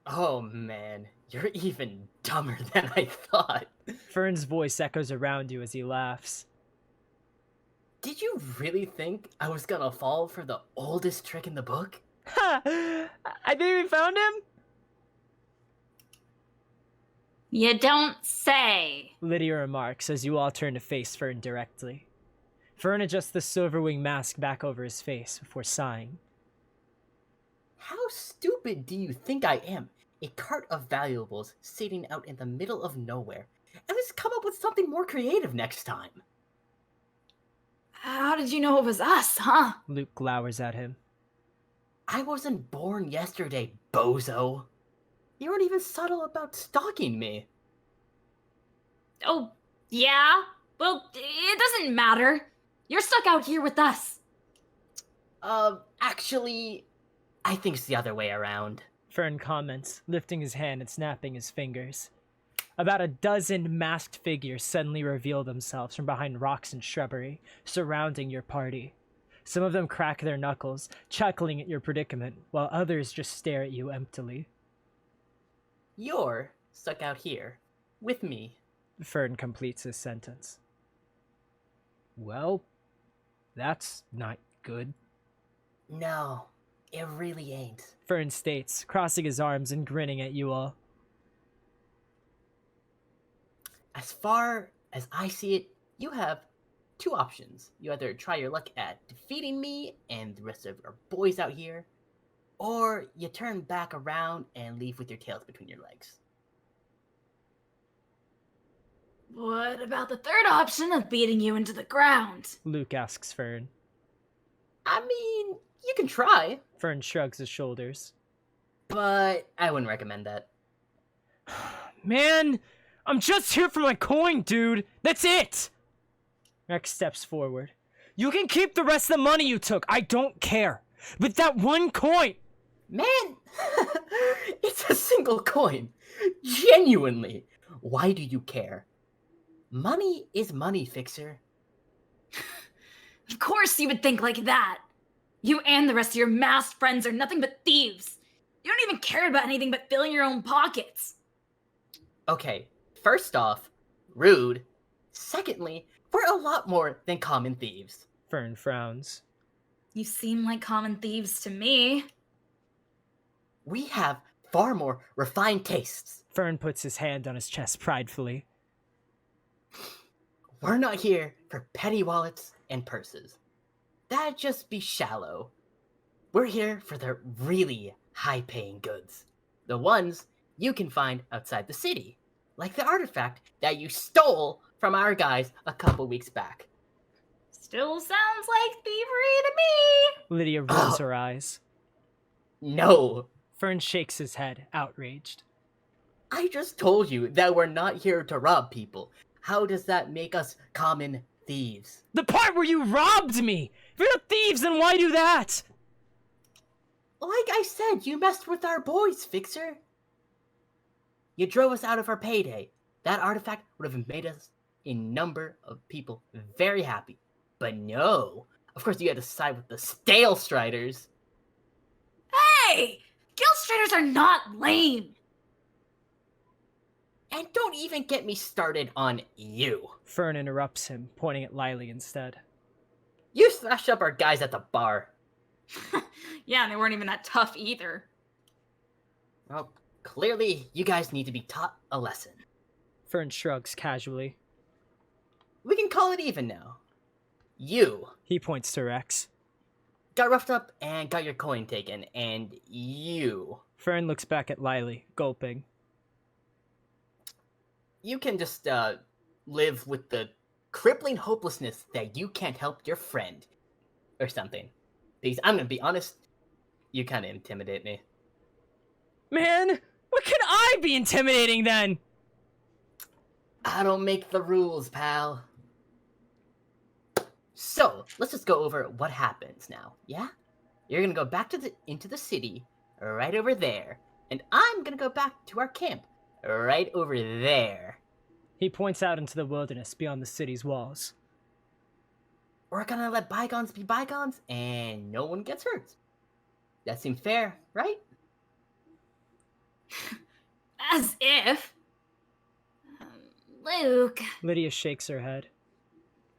Oh man, you're even dumber than I thought. Fern's voice echoes around you as he laughs. Did you really think I was gonna fall for the oldest trick in the book? Ha! I think we found him? You don't say. Lydia remarks as you all turn to face Fern directly. Fern adjusts the silverwing mask back over his face before sighing. How stupid do you think I am? A cart of valuables sitting out in the middle of nowhere. And let's come up with something more creative next time. How did you know it was us, huh? Luke glowers at him. I wasn't born yesterday, bozo. You weren't even subtle about stalking me. Oh, yeah? Well, it doesn't matter. You're stuck out here with us. Actually, I think it's the other way around. Fern comments, lifting his hand and snapping his fingers. About a dozen masked figures suddenly reveal themselves from behind rocks and shrubbery, surrounding your party. Some of them crack their knuckles, chuckling at your predicament, while others just stare at you emptily. You're stuck out here, with me. Fern completes his sentence. Well, that's not good, No, it really ain't. Fern states, crossing his arms and grinning at you all. As far as I see it, you have two options. You either try your luck at defeating me and the rest of our boys out here, or you turn back around and leave with your tails between your legs. What about the third option of beating you into the ground? Luke asks Fern. I mean, you can try, Fern shrugs his shoulders. but I wouldn't recommend that. Man, I'm just here for my coin, dude. That's it. Rex steps forward. You can keep the rest of the money you took. I don't care. But that one coin. Man, it's a single coin. Genuinely. Why do you care? Money is money, Fixer. Of course you would think like that. You and the rest of your masked friends are nothing but thieves. You don't even care about anything but filling your own pockets. Okay, first off, rude. Secondly, we're a lot more than common thieves. Fern frowns. You seem like common thieves to me. We have far more refined tastes. Fern puts his hand on his chest pridefully. We're not here for petty wallets and purses. That'd just be shallow. We're here for the really high-paying goods. The ones you can find outside the city, like the artifact that you stole from our guys a couple weeks back. Still sounds like thievery to me. Lydia rolls her eyes. No, Fern shakes his head, outraged. I just told you that we're not here to rob people. How does that make us common thieves? The part where you robbed me! If you're not thieves, then why do that? Like I said, you messed with our boys, Fixer. You drove us out of our payday. That artifact would have made us a number of people very happy. But no. Of course, you had to side with the Stale Striders. Hey! Guild Striders are not lame. And don't even get me started on you. Fern interrupts him, pointing at Lily instead. You smashed up our guys at the bar. Yeah, and they weren't even that tough either. Well, clearly, you guys need to be taught a lesson. Fern shrugs casually. We can call it even now. You He points to Rex. got roughed up and got your coin taken, and you Fern looks back at Lily, gulping. you can just live with the crippling hopelessness that you can't help your friend or something. Because I'm gonna be honest, you kind of intimidate me. Man, what can I be intimidating then? I don't make the rules, pal. So let's just go over what happens now. Yeah, you're gonna go back into the city, right over there, and I'm gonna go back to our camp, right over there. He points out into the wilderness beyond the city's walls. We're gonna let bygones be bygones, and no one gets hurt. That seems fair, right? As if. Luke, Lydia shakes her head.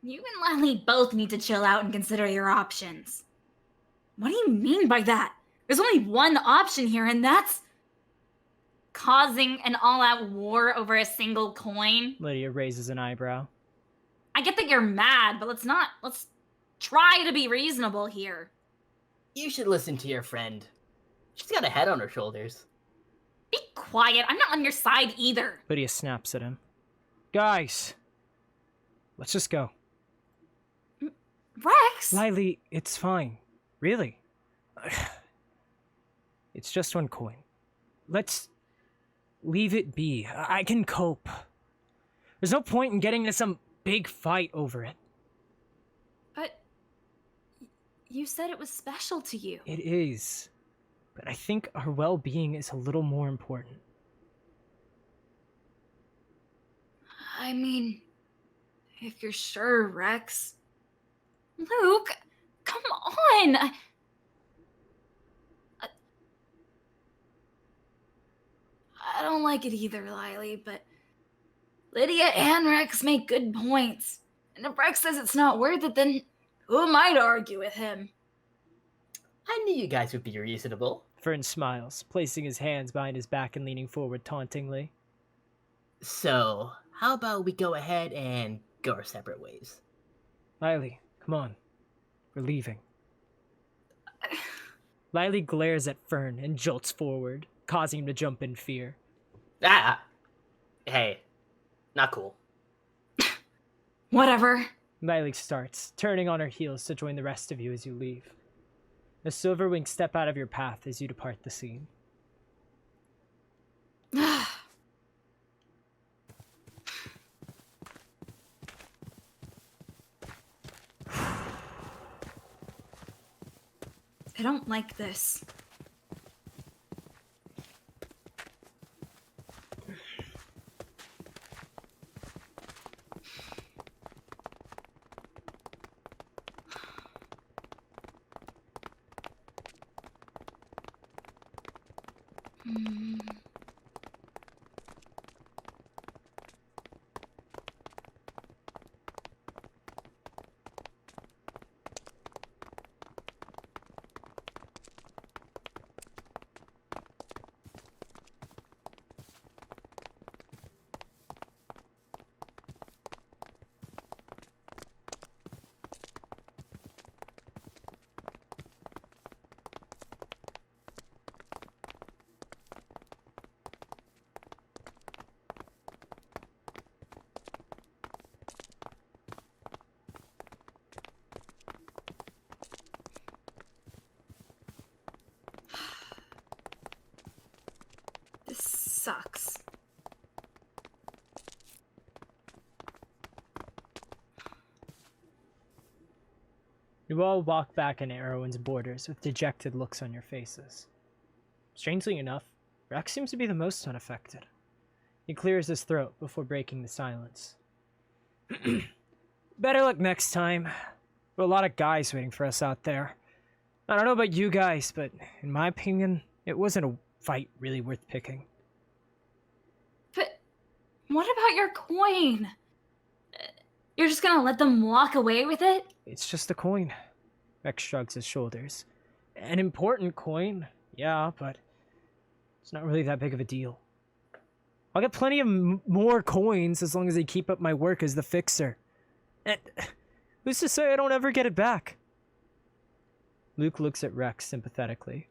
you and Lily both need to chill out and consider your options. What do you mean by that? There's only one option here, and that's causing an all-out war over a single coin. Lydia raises an eyebrow. I get that you're mad, but let's try to be reasonable here. You should listen to your friend. She's got a head on her shoulders. Be quiet, I'm not on your side either. Lydia snaps at him. Guys, let's just go. Rex! Lily, it's fine. Really. It's just one coin. Let's leave it be. I can cope. There's no point in getting into some big fight over it. But you said it was special to you. It is. But I think our well-being is a little more important. I mean, if you're sure, Rex. Luke, come on! I don't like it either, Lily, but Lydia and Rex make good points. And if Rex says it's not worth it, then who am I to argue with him? I knew you guys would be reasonable. Fern smiles, placing his hands behind his back and leaning forward tauntingly. So, how about we go ahead and go our separate ways? Lily, come on. We're leaving. Lily glares at Fern and jolts forward, causing him to jump in fear. Ah! Hey, not cool. Whatever. Lily starts, turning on her heels to join the rest of you as you leave. The Silverwings step out of your path as you depart the scene. I don't like this. sucks. You all walk back in Erwin's borders with dejected looks on your faces. Strangely enough, Rex seems to be the most unaffected. He clears his throat before breaking the silence. Better luck next time. There are a lot of guys waiting for us out there. I don't know about you guys, but in my opinion, it wasn't a fight really worth picking. But what about your coin? You're just gonna let them walk away with it? It's just a coin. Rex shrugs his shoulders. An important coin, yeah, but it's not really that big of a deal. I'll get plenty of more coins as long as I keep up my work as the fixer. And who's to say I don't ever get it back? Luke looks at Rex sympathetically.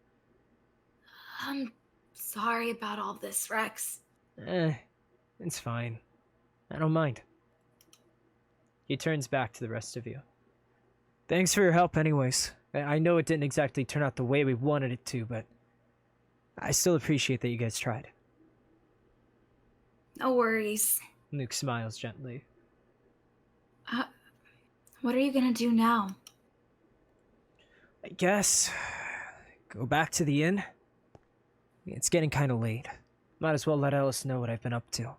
I'm sorry about all this, Rex. It's fine. I don't mind. He turns back to the rest of you. Thanks for your help anyways. I know it didn't exactly turn out the way we wanted it to, but I still appreciate that you guys tried. No worries. Luke smiles gently. What are you gonna do now? I guess go back to the inn. It's getting kind of late. Might as well let Elles know what I've been up to.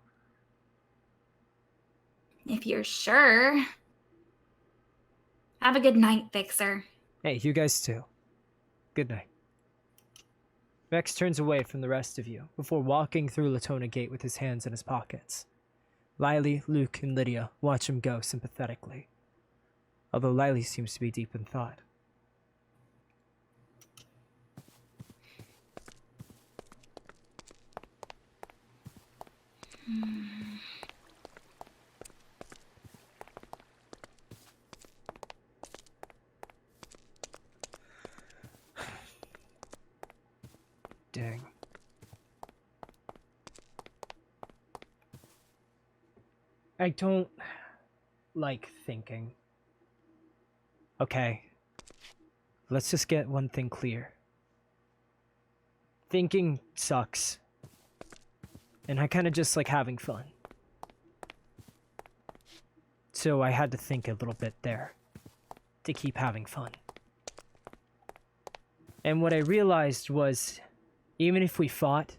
If you're sure. Have a good night, Fixer. Hey, you guys too. Good night. Rex turns away from the rest of you before walking through Latona Gate with his hands in his pockets. Lily, Luke, and Lydia watch him go sympathetically, although Lily seems to be deep in thought. Dang. I don't like thinking. Okay. Let's just get one thing clear. Thinking sucks. And I kind of just like having fun. So I had to think a little bit there to keep having fun. And what I realized was, even if we fought,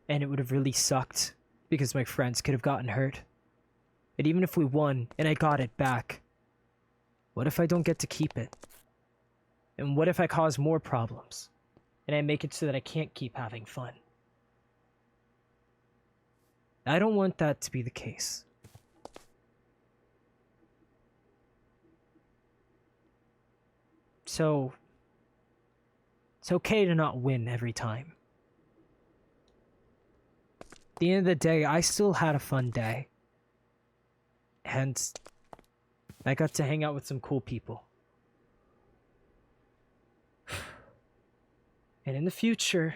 and it would have really sucked because my friends could have gotten hurt, and even if we won and I got it back, what if I don't get to keep it? And what if I cause more problems, and I make it so that I can't keep having fun? I don't want that to be the case. So, it's okay to not win every time. At the end of the day, I still had a fun day. And I got to hang out with some cool people. And in the future,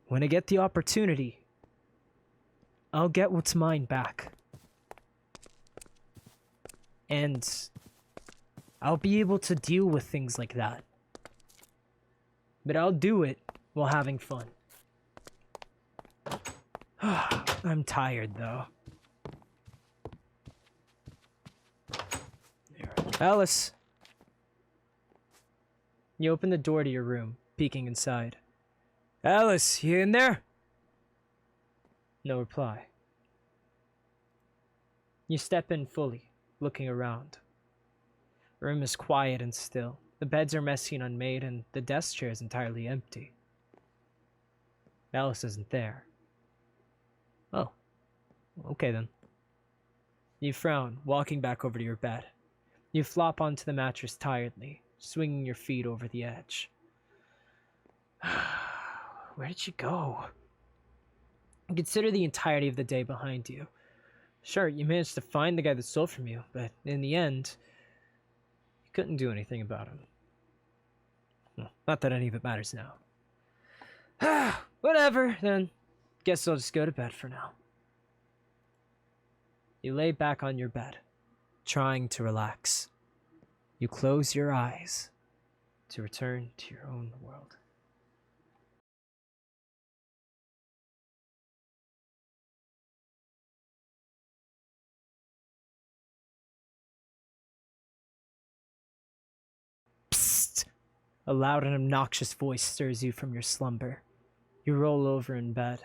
when I get the opportunity, I'll get what's mine back. And I'll be able to deal with things like that. But I'll do it while having fun. I'm tired, though. Alice! You open the door to your room, peeking inside. Alice, you in there? No reply. You step in fully, looking around. The room is quiet and still. The beds are messy and unmade, and the desk chair is entirely empty. Alice isn't there. Oh. Okay then. You frown, walking back over to your bed. You flop onto the mattress tiredly, swinging your feet over the edge. Where did she go? Consider the entirety of the day behind you. Sure, you managed to find the guy that stole from you, but in the end, you couldn't do anything about him. Well, not that any of it matters now. Whatever, then. Guess I'll just go to bed for now. You lay back on your bed, trying to relax. You close your eyes to return to your own world. A loud and obnoxious voice stirs you from your slumber. You roll over in bed.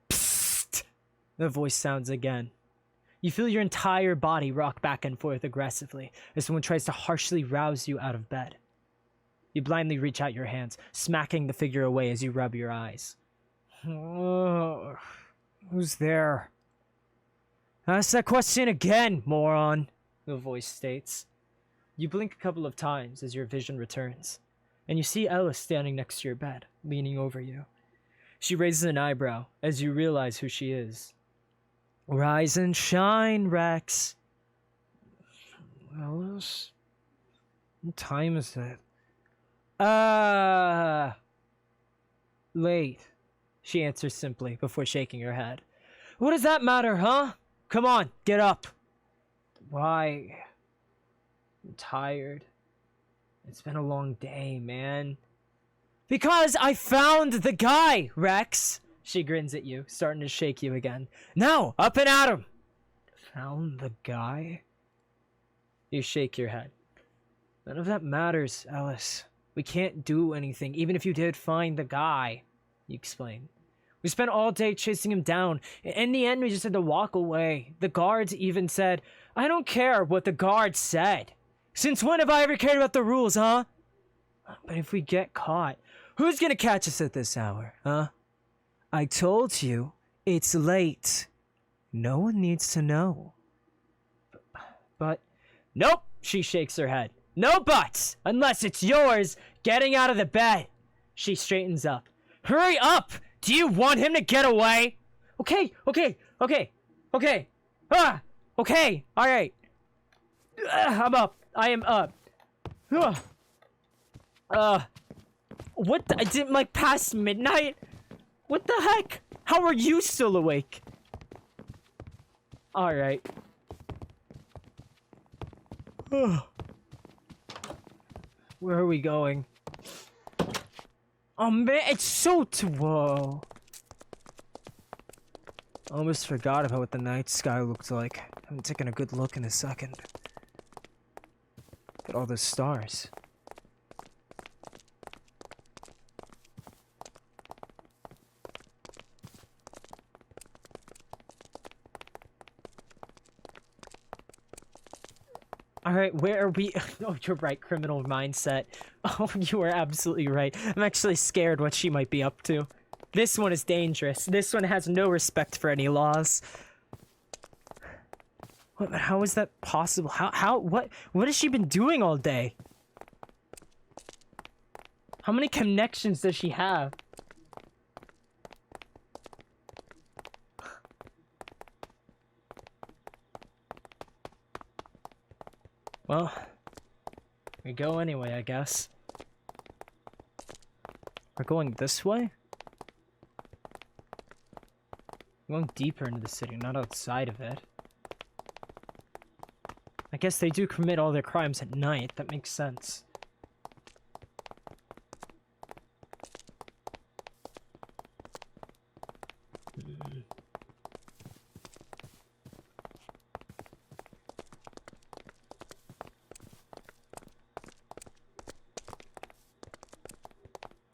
Psst! The voice sounds again. You feel your entire body rock back and forth aggressively as someone tries to harshly rouse you out of bed. You blindly reach out your hands, smacking the figure away as you rub your eyes. Who's there? Ask that question again, moron, the voice states. You blink a couple of times as your vision returns, and you see Elles standing next to your bed, leaning over you. She raises an eyebrow as you realize who she is. Rise and shine, Rex. Elles? What time is it? Late, she answers simply before shaking her head. What does that matter, huh? Come on, get up. Why? I'm tired. It's been a long day, man. Because I found the guy, Rex. She grins at you, starting to shake you again. Now, up and at him. Found the guy? You shake your head. None of that matters, Elles. We can't do anything, even if you did find the guy, you explain. We spent all day chasing him down. In the end, we just had to walk away. The guards even said, I don't care what the guards said. Since when have I ever cared about the rules, huh? But if we get caught, who's gonna catch us at this hour, huh? I told you, it's late. No one needs to know. But, nope, she shakes her head. No buts, unless it's yours getting out of the bed. She straightens up. Hurry up! Do you want him to get away? Okay. Okay, alright. I'm up. I am up. What the? I didn't like past midnight? What the heck? How are you still awake? Alright. Where are we going? Oh man, it's so whoa. Almost forgot about what the night sky looked like. Haven't taken a good look in a second. Look at all those stars. Alright, where are we? Oh, you're right, criminal mindset. Oh, you are absolutely right. I'm actually scared what she might be up to. This one is dangerous. This one has no respect for any laws. How is that possible? What has she been doing all day? How many connections does she have? Well, we go anyway, I guess. We're going this way? We're going deeper into the city, not outside of it. I guess they do commit all their crimes at night. That makes sense.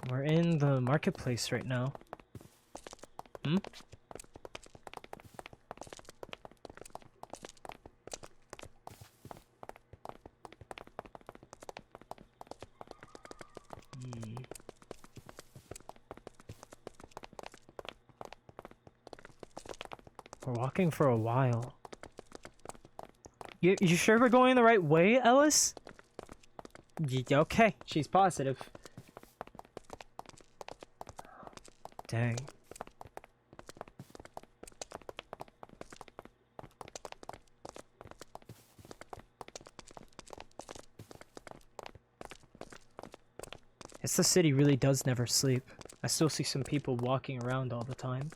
We're in the marketplace right now. Hmm? We're walking for a while. You sure we're going the right way, Elles? Okay, she's positive. Dang. Guess the city really does never sleep. I still see some people walking around all the time.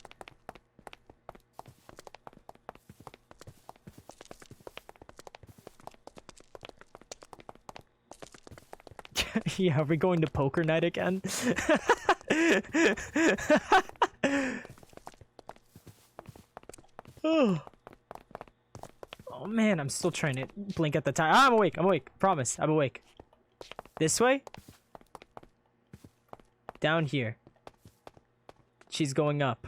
Yeah, are we going to poker night again? Oh man. man, I'm still trying to blink at the time. I'm awake. I'm awake. Promise. I'm awake. This way? Down here. She's going up.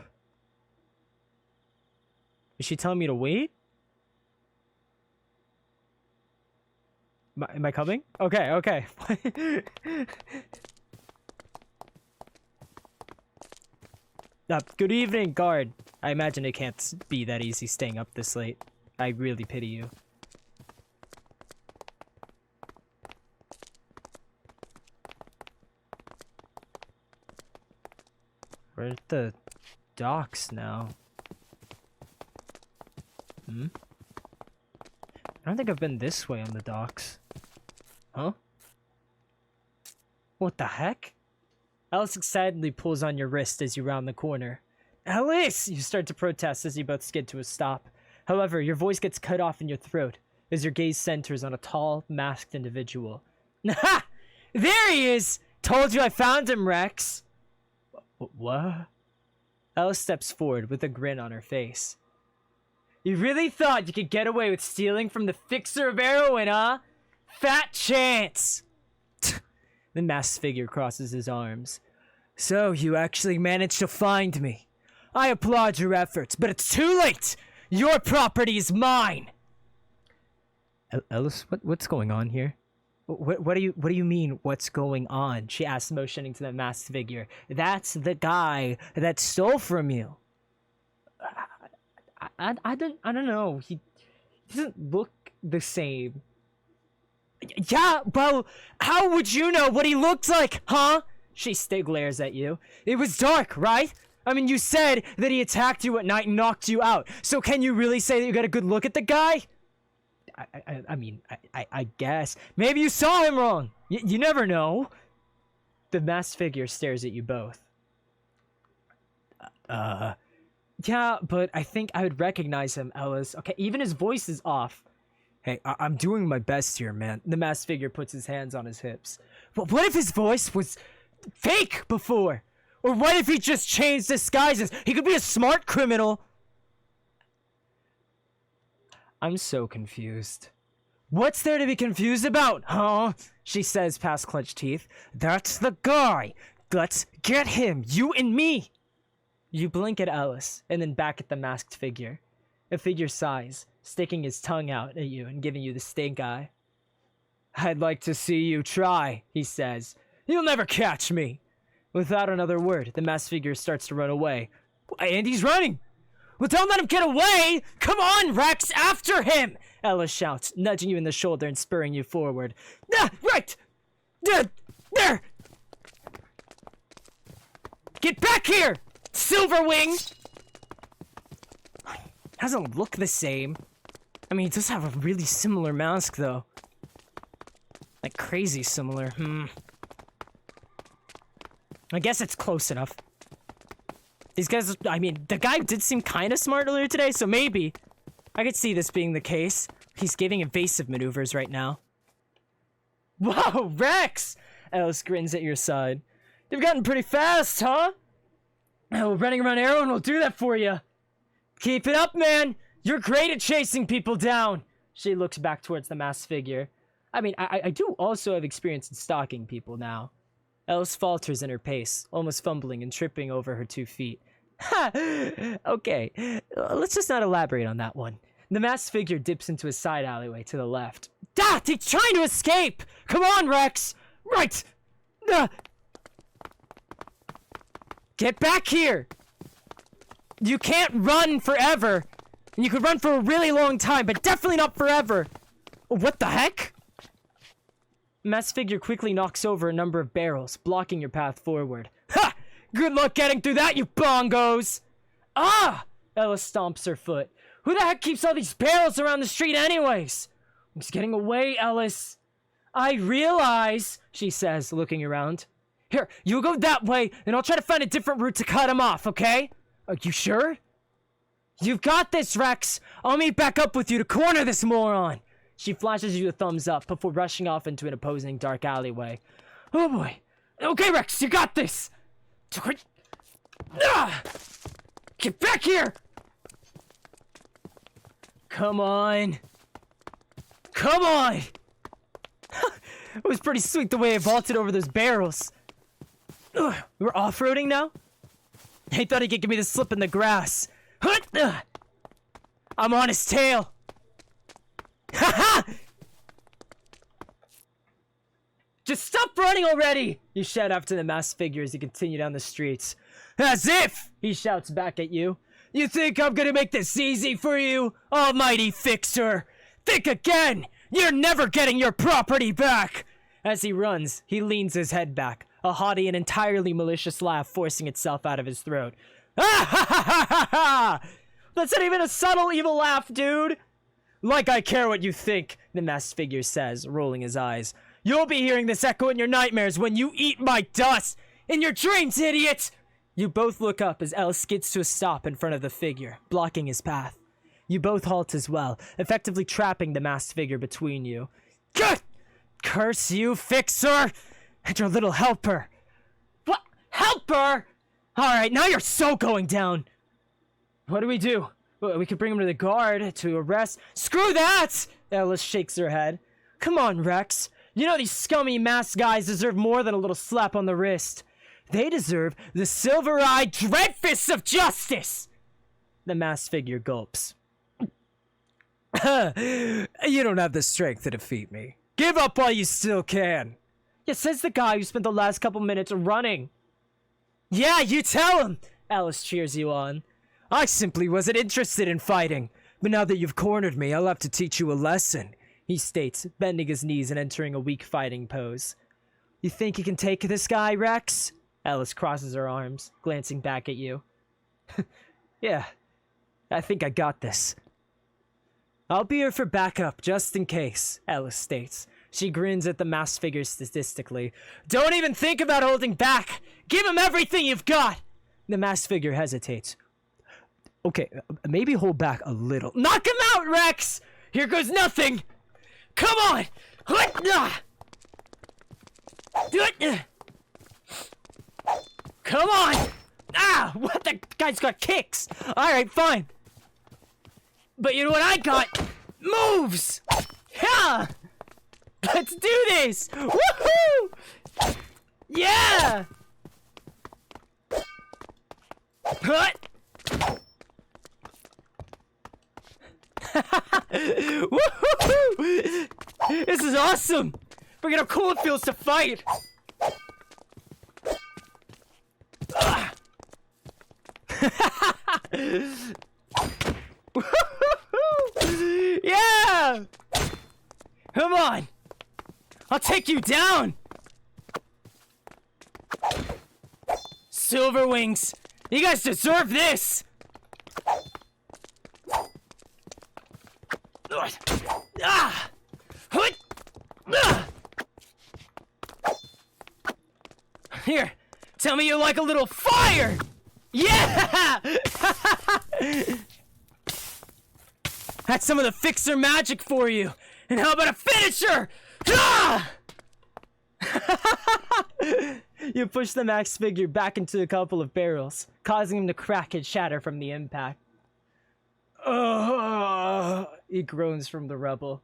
Is she telling me to wait? Am I coming? Okay, okay. Good evening, guard. I imagine it can't be that easy staying up this late. I really pity you. We're at the docks now. I don't think I've been this way on the docks. Huh? What the heck? Alice excitedly pulls on your wrist as you round the corner. Alice! You start to protest as you both skid to a stop. However, your voice gets cut off in your throat as your gaze centers on a tall, masked individual. Ha! There he is! Told you I found him, Rex! What? Alice steps forward with a grin on her face. You really thought you could get away with stealing from the fixer of heroin, huh? Fat chance! The masked figure crosses his arms. So, you actually managed to find me. I applaud your efforts, but it's too late! Your property is mine! Ellis, what's going on here? What do you mean, what's going on? She asked, motioning to the masked figure. That's the guy that stole from you. I don't know. He doesn't look the same. Yeah, well, how would you know what he looks like, huh? She glares at you. It was dark, right? I mean, you said that he attacked you at night and knocked you out. So can you really say that you got a good look at the guy? I guess. Maybe you saw him wrong. You never know. The masked figure stares at you both. Yeah, but I think I would recognize him, Elles. Okay, even his voice is off. Hey, I'm doing my best here, man. The masked figure puts his hands on his hips. But what if his voice was fake before? Or what if he just changed disguises? He could be a smart criminal. I'm so confused. What's there to be confused about, huh? She says past clenched teeth. That's the guy. Let's get him, you and me. You blink at Alice, and then back at the masked figure. The figure sighs, sticking his tongue out at you and giving you the stink eye. I'd like to see you try, he says. You'll never catch me. Without another word, the masked figure starts to run away. And he's running! Well, don't let him get away! Come on, Rex, after him! Ella shouts, nudging you in the shoulder and spurring you forward. Right! There! Get back here! Silverwing! Doesn't look the same. I mean, he does have a really similar mask, though. Like, crazy similar. I guess it's close enough. These guys, I mean, the guy did seem kind of smart earlier today, so maybe. I could see this being the case. He's giving evasive maneuvers right now. Whoa, Rex! Alice grins at your side. You've gotten pretty fast, huh? Oh, running around Arrow will do that for you. Keep it up, man! You're great at chasing people down! She looks back towards the masked figure. I mean, I do also have experience in stalking people now. Alice falters in her pace, almost fumbling and tripping over her 2 feet. Ha! Okay, let's just not elaborate on that one. The masked figure dips into a side alleyway to the left. He's trying to escape! Come on, Rex! Right! Get back here! You can't run forever. You could run for a really long time, but definitely not forever. What the heck? Masked figure quickly knocks over a number of barrels, blocking your path forward. Ha! Good luck getting through that, you bongos! Ah! Ellis stomps her foot. Who the heck keeps all these barrels around the street anyways? He's getting away, Ellis. I realize, she says, looking around. Here, you go that way, and I'll try to find a different route to cut him off, okay? Are you sure? You've got this, Rex! I'll meet back up with you to corner this moron! She flashes you a thumbs up before rushing off into an opposing dark alleyway. Oh boy. Okay, Rex, you got this! Get back here! Come on. Come on! It was pretty sweet the way I vaulted over those barrels. Ugh, we're off-roading now? He thought he could give me the slip in the grass. I'm on his tail. Ha ha! Just stop running already! You shout after the masked figure as you continue down the streets. As if! He shouts back at you. You think I'm gonna make this easy for you? Almighty fixer! Think again! You're never getting your property back! As he runs, he leans his head back, a haughty and entirely malicious laugh forcing itself out of his throat. Ah ha ha ha ha ha! That's not even a subtle evil laugh, dude! Like I care what you think, the masked figure says, rolling his eyes. You'll be hearing this echo in your nightmares when you eat my dust! In your dreams, idiot! You both look up as Elles skids to a stop in front of the figure, blocking his path. You both halt as well, effectively trapping the masked figure between you. Good! Curse you, fixer! And your little helper! What? Helper?! Alright, now you're so going down! What do we do? Well, we could bring him to the guard to arrest. Screw that! Elles shakes her head. Come on, Rex. You know these scummy masked guys deserve more than a little slap on the wrist. They deserve the silver-eyed dread fists of justice! The masked figure gulps. You don't have the strength to defeat me. Give up while you still can. Yeah, says the guy who spent the last couple minutes running. Yeah, you tell him! Elles cheers you on. I simply wasn't interested in fighting. But now that you've cornered me, I'll have to teach you a lesson, he states, bending his knees and entering a weak fighting pose. You think you can take this guy, Rex? Elles crosses her arms, glancing back at you. Yeah, I think I got this. I'll be here for backup, just in case, Elles states. She grins at the masked figure statistically. Don't even think about holding back! Give him everything you've got! The masked figure hesitates. Okay, maybe hold back a little. Knock him out, Rex! Here goes nothing! Come on! Come on! Ah! What? The guy's got kicks! Alright, fine. But you know what I got? Moves! Yeah! Let's do this! Woohoo! Yeah! What? Woohoo! This is awesome! Forget how cool it feels to fight! Yeah! Come on! I'll take you down! Silver Wings, you guys deserve this! Ah! Here, tell me you like a little fire! Yeah! That's some of the fixer magic for you. And how about a finisher? Ah! You push the masked figure back into a couple of barrels, causing him to crack and shatter from the impact. Oh, he groans from the rubble.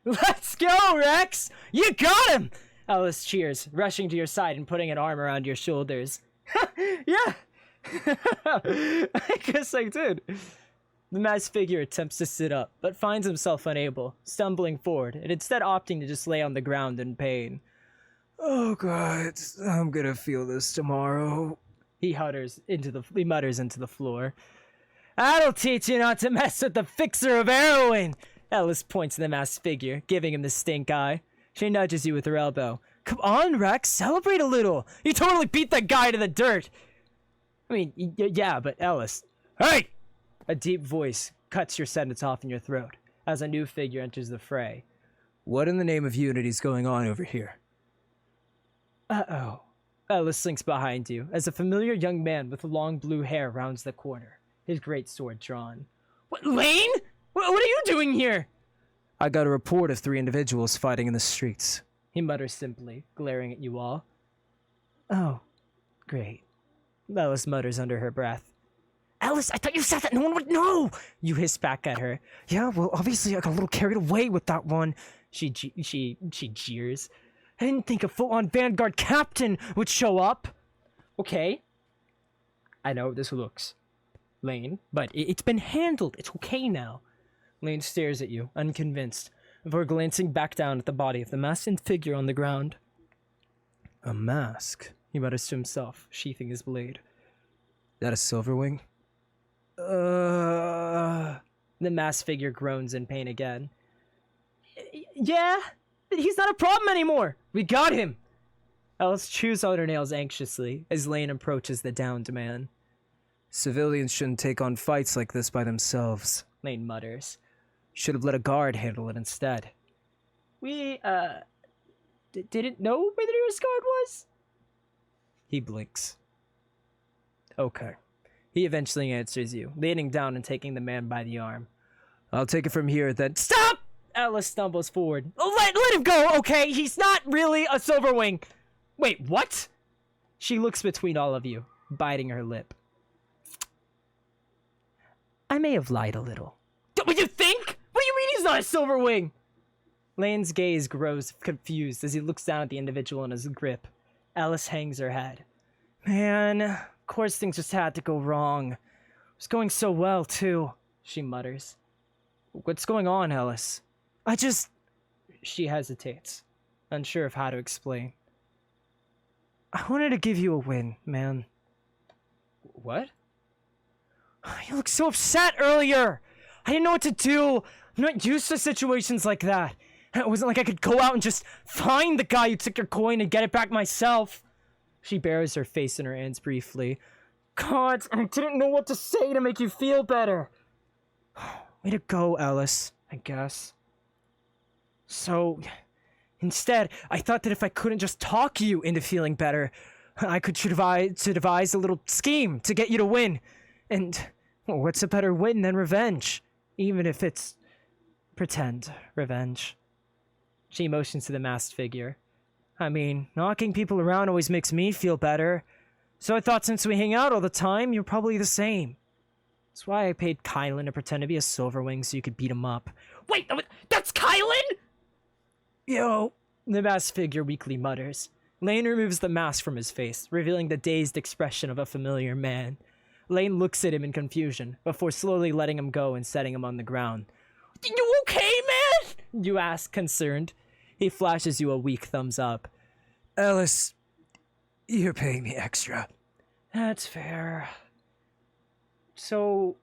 Let's go, Rex! You got him! Elles cheers, rushing to your side and putting an arm around your shoulders. Yeah! I guess I did. The masked figure attempts to sit up, but finds himself unable, stumbling forward, and instead opting to just lay on the ground in pain. Oh god, I'm gonna feel this tomorrow. He mutters into the floor. That'll teach you not to mess with the fixer of heroin! Elles points to the masked figure, giving him the stink eye. She nudges you with her elbow. Come on, Rex, celebrate a little! You totally beat that guy to the dirt! I mean, yeah, but Elles. Hey! A deep voice cuts your sentence off in your throat as a new figure enters the fray. What in the name of unity is going on over here? Uh-oh. Elles slinks behind you as a familiar young man with long blue hair rounds the corner, his great sword drawn. What, Lane? What are you doing here? I got a report of 3 individuals fighting in the streets, he mutters simply, glaring at you all. Oh, great. Elles mutters under her breath. Elles, I thought you said that no one would know! You hiss back at her. Yeah, well, obviously I got a little carried away with that one. She jeers. I didn't think a full-on Vanguard captain would show up. Okay. I know this looks lame, but it's been handled. It's okay now. Lane stares at you, unconvinced, before glancing back down at the body of the masked figure on the ground. A mask, he mutters to himself, sheathing his blade. That a Silverwing? The masked figure groans in pain again. Yeah, he's not a problem anymore. We got him. Elles chews out her nails anxiously as Lane approaches the downed man. Civilians shouldn't take on fights like this by themselves, Lane mutters. Should have let a guard handle it instead. We, didn't know where the nearest guard was? He blinks. Okay. He eventually answers you, leaning down and taking the man by the arm. I'll take it from here, then. Stop! Elles stumbles forward. Let him go, okay? He's not really a Silverwing. Wait, what? She looks between all of you, biting her lip. I may have lied a little. What do you think? What do you mean he's not a Silverwing? Lane's gaze grows confused as he looks down at the individual in his grip. Elles hangs her head. Man, of course things just had to go wrong. It was going so well, too, she mutters. What's going on, Elles? She hesitates, unsure of how to explain. I wanted to give you a win, man. What? You looked so upset earlier! I didn't know what to do! I'm not used to situations like that. It wasn't like I could go out and just find the guy who took your coin and get it back myself. She buries her face in her hands briefly. God, I didn't know what to say to make you feel better. Way to go, Elles, I guess. So, instead, I thought that if I couldn't just talk you into feeling better, I could devise a little scheme to get you to win. And well, what's a better win than revenge? Even if it's pretend revenge. She motions to the masked figure. I mean, knocking people around always makes me feel better. So I thought since we hang out all the time, you're probably the same. That's why I paid Kylan to pretend to be a Silverwing so you could beat him up. Wait, that's Kylan?! Yo, the masked figure weakly mutters. Lane removes the mask from his face, revealing the dazed expression of a familiar man. Lane looks at him in confusion, before slowly letting him go and setting him on the ground. You okay, man? You ask, concerned. He flashes you a weak thumbs up. Elles, you're paying me extra. That's fair. So,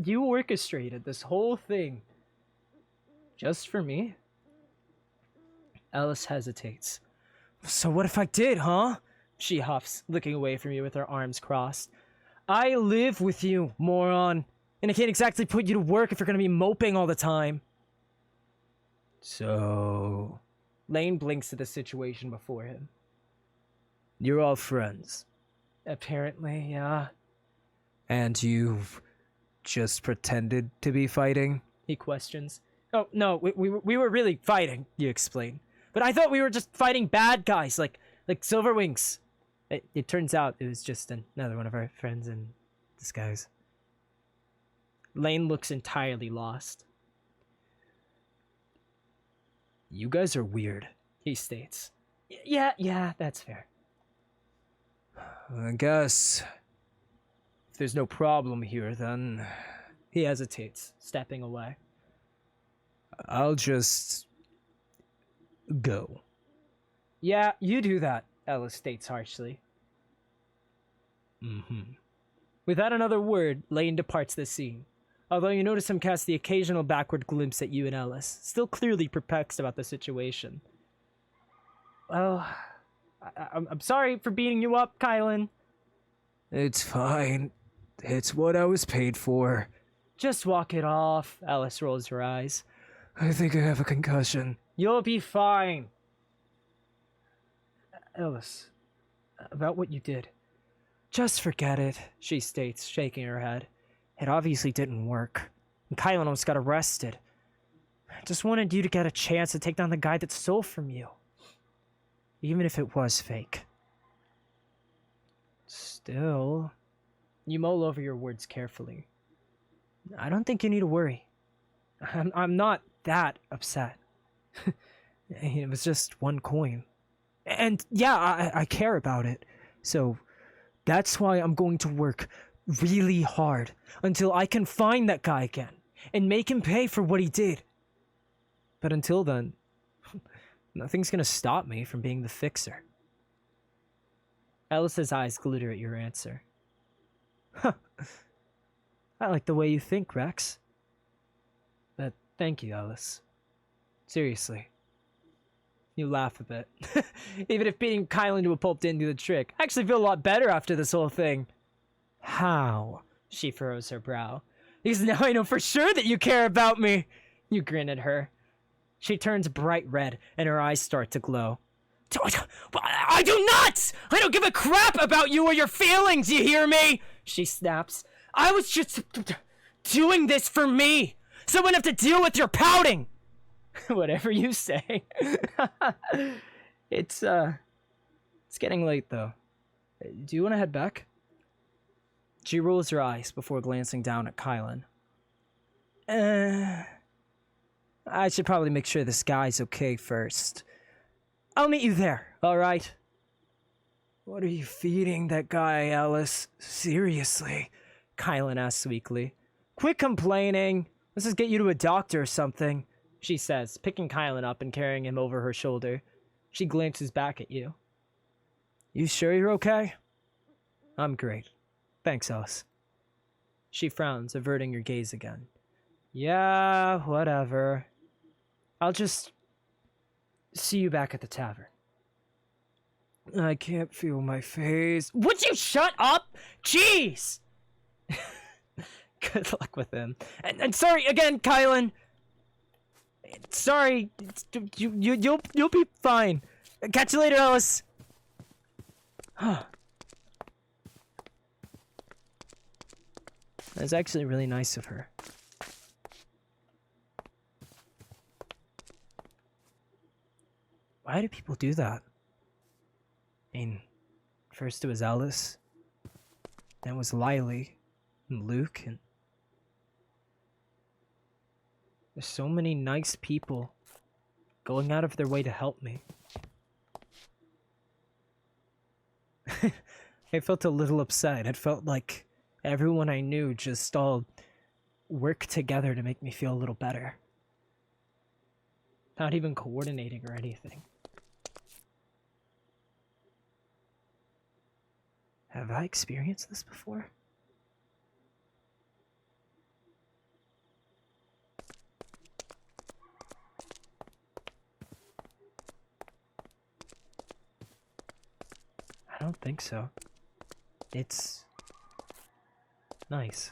you orchestrated this whole thing just for me? Elles hesitates. So what if I did, huh? She huffs, looking away from you with her arms crossed. I live with you, moron. And I can't exactly put you to work if you're gonna be moping all the time. So... Lane blinks at the situation before him. You're all friends. Apparently, yeah. And you've just pretended to be fighting? He questions. Oh, no, we were really fighting, you explain. But I thought we were just fighting bad guys, like Silverwings. It turns out it was just another one of our friends in disguise. Lane looks entirely lost. You guys are weird, he states. Yeah, that's fair. I guess if there's no problem here, then... He hesitates, stepping away. I'll just... go. Yeah, you do that, Elles states harshly. Without another word, Lane departs the scene. Although you notice him cast the occasional backward glimpse at you and Elles, still clearly perplexed about the situation. Well, I'm sorry for beating you up, Kylan. It's fine. It's what I was paid for. Just walk it off, Elles rolls her eyes. I think I have a concussion. You'll be fine. Elles, about what you did. Just forget it, she states, shaking her head. It obviously didn't work. And Kylan almost got arrested. I just wanted you to get a chance to take down the guy that stole from you. Even if it was fake. Still, You mull over your words carefully. I don't think you need to worry. I'm not that upset. It was just one coin. And yeah, I care about it. So that's why I'm going to work really hard until I can find that guy again and make him pay for what he did. But until then, nothing's gonna stop me from being the fixer. Ellis's eyes glitter at your answer. Huh. I like the way you think, Rex. But thank you, Ellis. Seriously. You laugh a bit. Even if beating Kylan to a pulp didn't do the trick. I actually feel a lot better after this whole thing. How? She furrows her brow. Because now I know for sure that you care about me. You grin at her. She turns bright red and her eyes start to glow. I do not! I don't give a crap about you or your feelings, you hear me? She snaps. I was just doing this for me, so I wouldn't have to deal with your pouting. Whatever you say. It's getting late though. Do you want to head back? She rolls her eyes before glancing down at Kylan. I should probably make sure this guy's okay first. I'll meet you there, alright? What are you feeding that guy, Ellis? Seriously? Kylan asks weakly. Quit complaining. Let's just get you to a doctor or something, she says, picking Kylan up and carrying him over her shoulder. She glances back at you. You sure you're okay? I'm great. Thanks, Ellis. She frowns, averting her gaze again. Yeah, whatever. I'll just see you back at the tavern. I can't feel my face. Would you shut up? Jeez! Good luck with him. And sorry again, Kylan. Sorry. You'll be fine. Catch you later, Ellis. That's actually really nice of her. Why do people do that? I mean, first it was Elles, then it was Lily, and Luke, and... There's so many nice people going out of their way to help me. I felt a little upset. It felt like everyone I knew just all worked together to make me feel a little better. Not even coordinating or anything. Have I experienced this before? I don't think so. It's nice.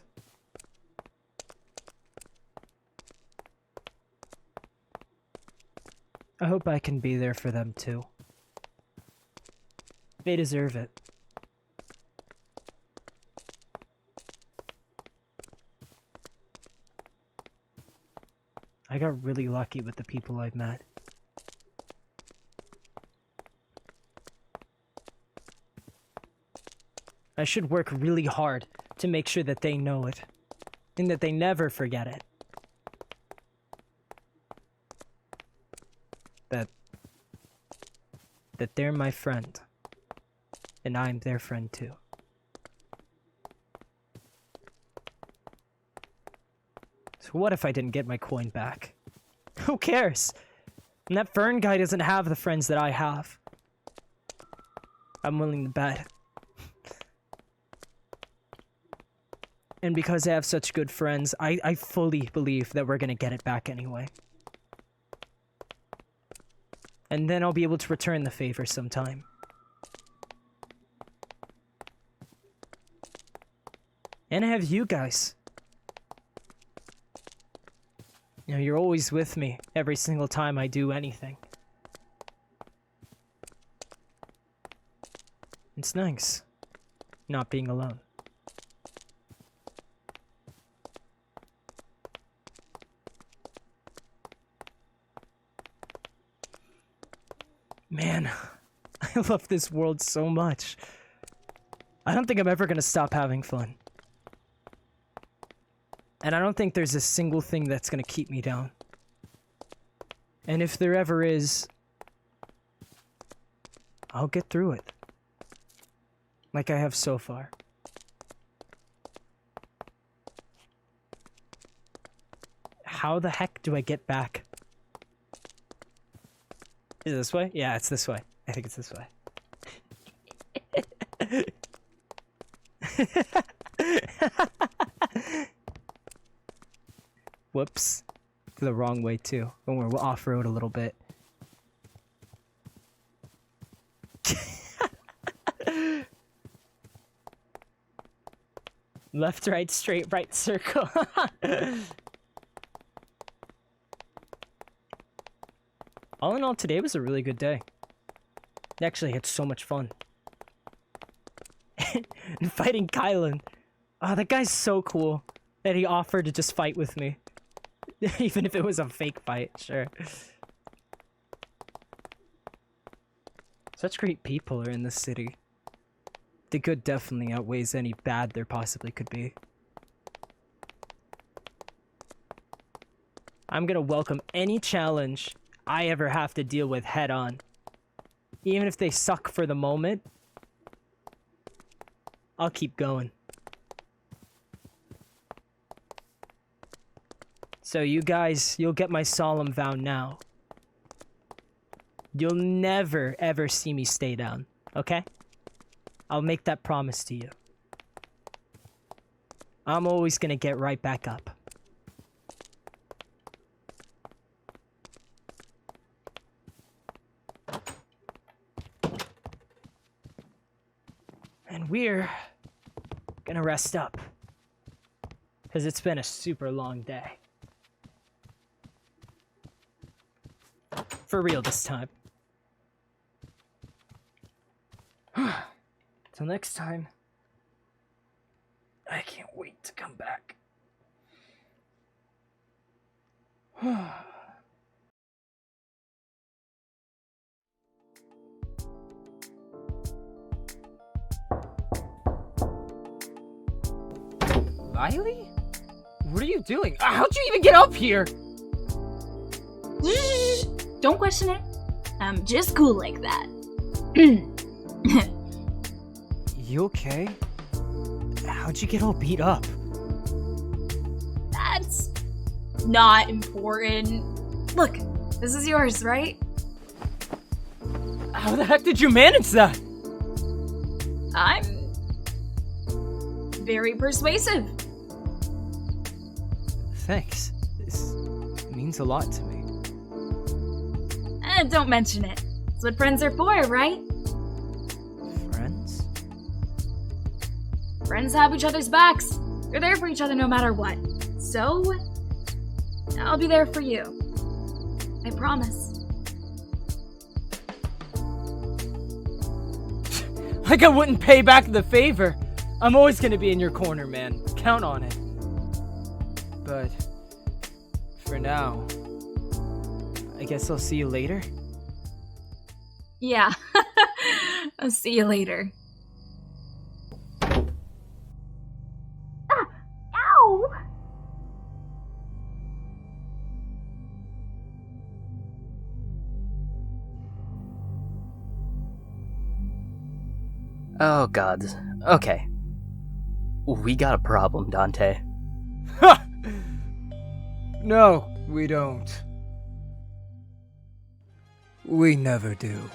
I hope I can be there for them too. They deserve it. I got really lucky with the people I've met. I should work really hard to make sure that they know it, and that they never forget it. That they're my friend, and I'm their friend too. So what if I didn't get my coin back? Who cares? And that Fern guy doesn't have the friends that I have. I'm willing to bet. And because I have such good friends, I fully believe that we're gonna get it back anyway. And then I'll be able to return the favor sometime. And I have you guys. You know, you're always with me every single time I do anything. It's nice, not being alone. Man, I love this world so much. I don't think I'm ever gonna stop having fun. And I don't think there's a single thing that's gonna keep me down. And if there ever is, I'll get through it. Like I have so far. How the heck do I get back? Is it this way? Yeah, it's this way. I think it's this way. Whoops. The wrong way too. When we're off-road a little bit. Left, right, straight, right, circle. All in all, today was a really good day. I actually had so much fun. And fighting Kylan. Oh, that guy's so cool that he offered to just fight with me. Even if it was a fake fight, sure. Such great people are in this city. The good definitely outweighs any bad there possibly could be. I'm gonna welcome any challenge I ever have to deal with head on. Even if they suck for the moment, I'll keep going. So you guys, you'll get my solemn vow now. You'll never ever see me stay down, okay? I'll make that promise to you. I'm always gonna get right back up. And we're gonna rest up. Because it's been a super long day. For real this time. Till next time. I can't wait to come back. Riley? What are you doing? How'd you even get up here? Don't question it. I'm just cool like that. You okay? How'd you get all beat up? That's not important. Look, this is yours, right? How the heck did you manage that? I'm very persuasive. Thanks. This means a lot to me. Don't mention it. That's what friends are for, right? Friends? Friends have each other's backs. They're there for each other no matter what. So, I'll be there for you. I promise. Like I wouldn't pay back the favor. I'm always gonna be in your corner, man. Count on it. But for now, I guess I'll see you later. Yeah. I'll see you later. Ah! Ow! Oh, God. Okay. We got a problem, Dante. Ha! No, we don't. We never do.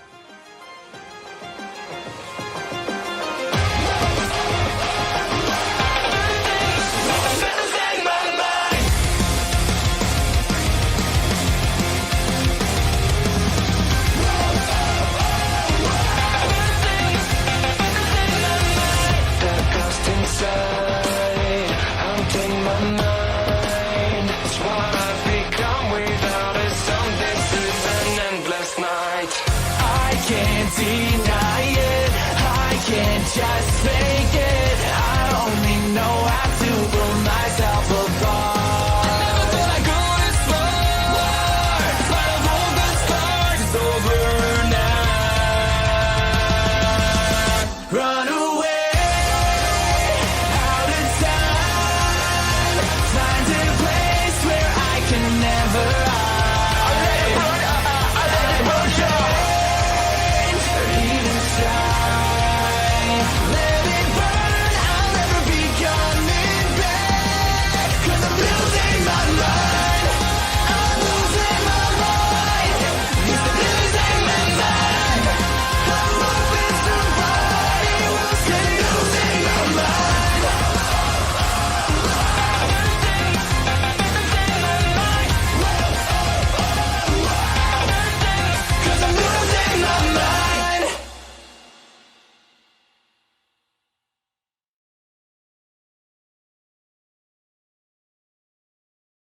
Deny it, I can't just fake it. I only know how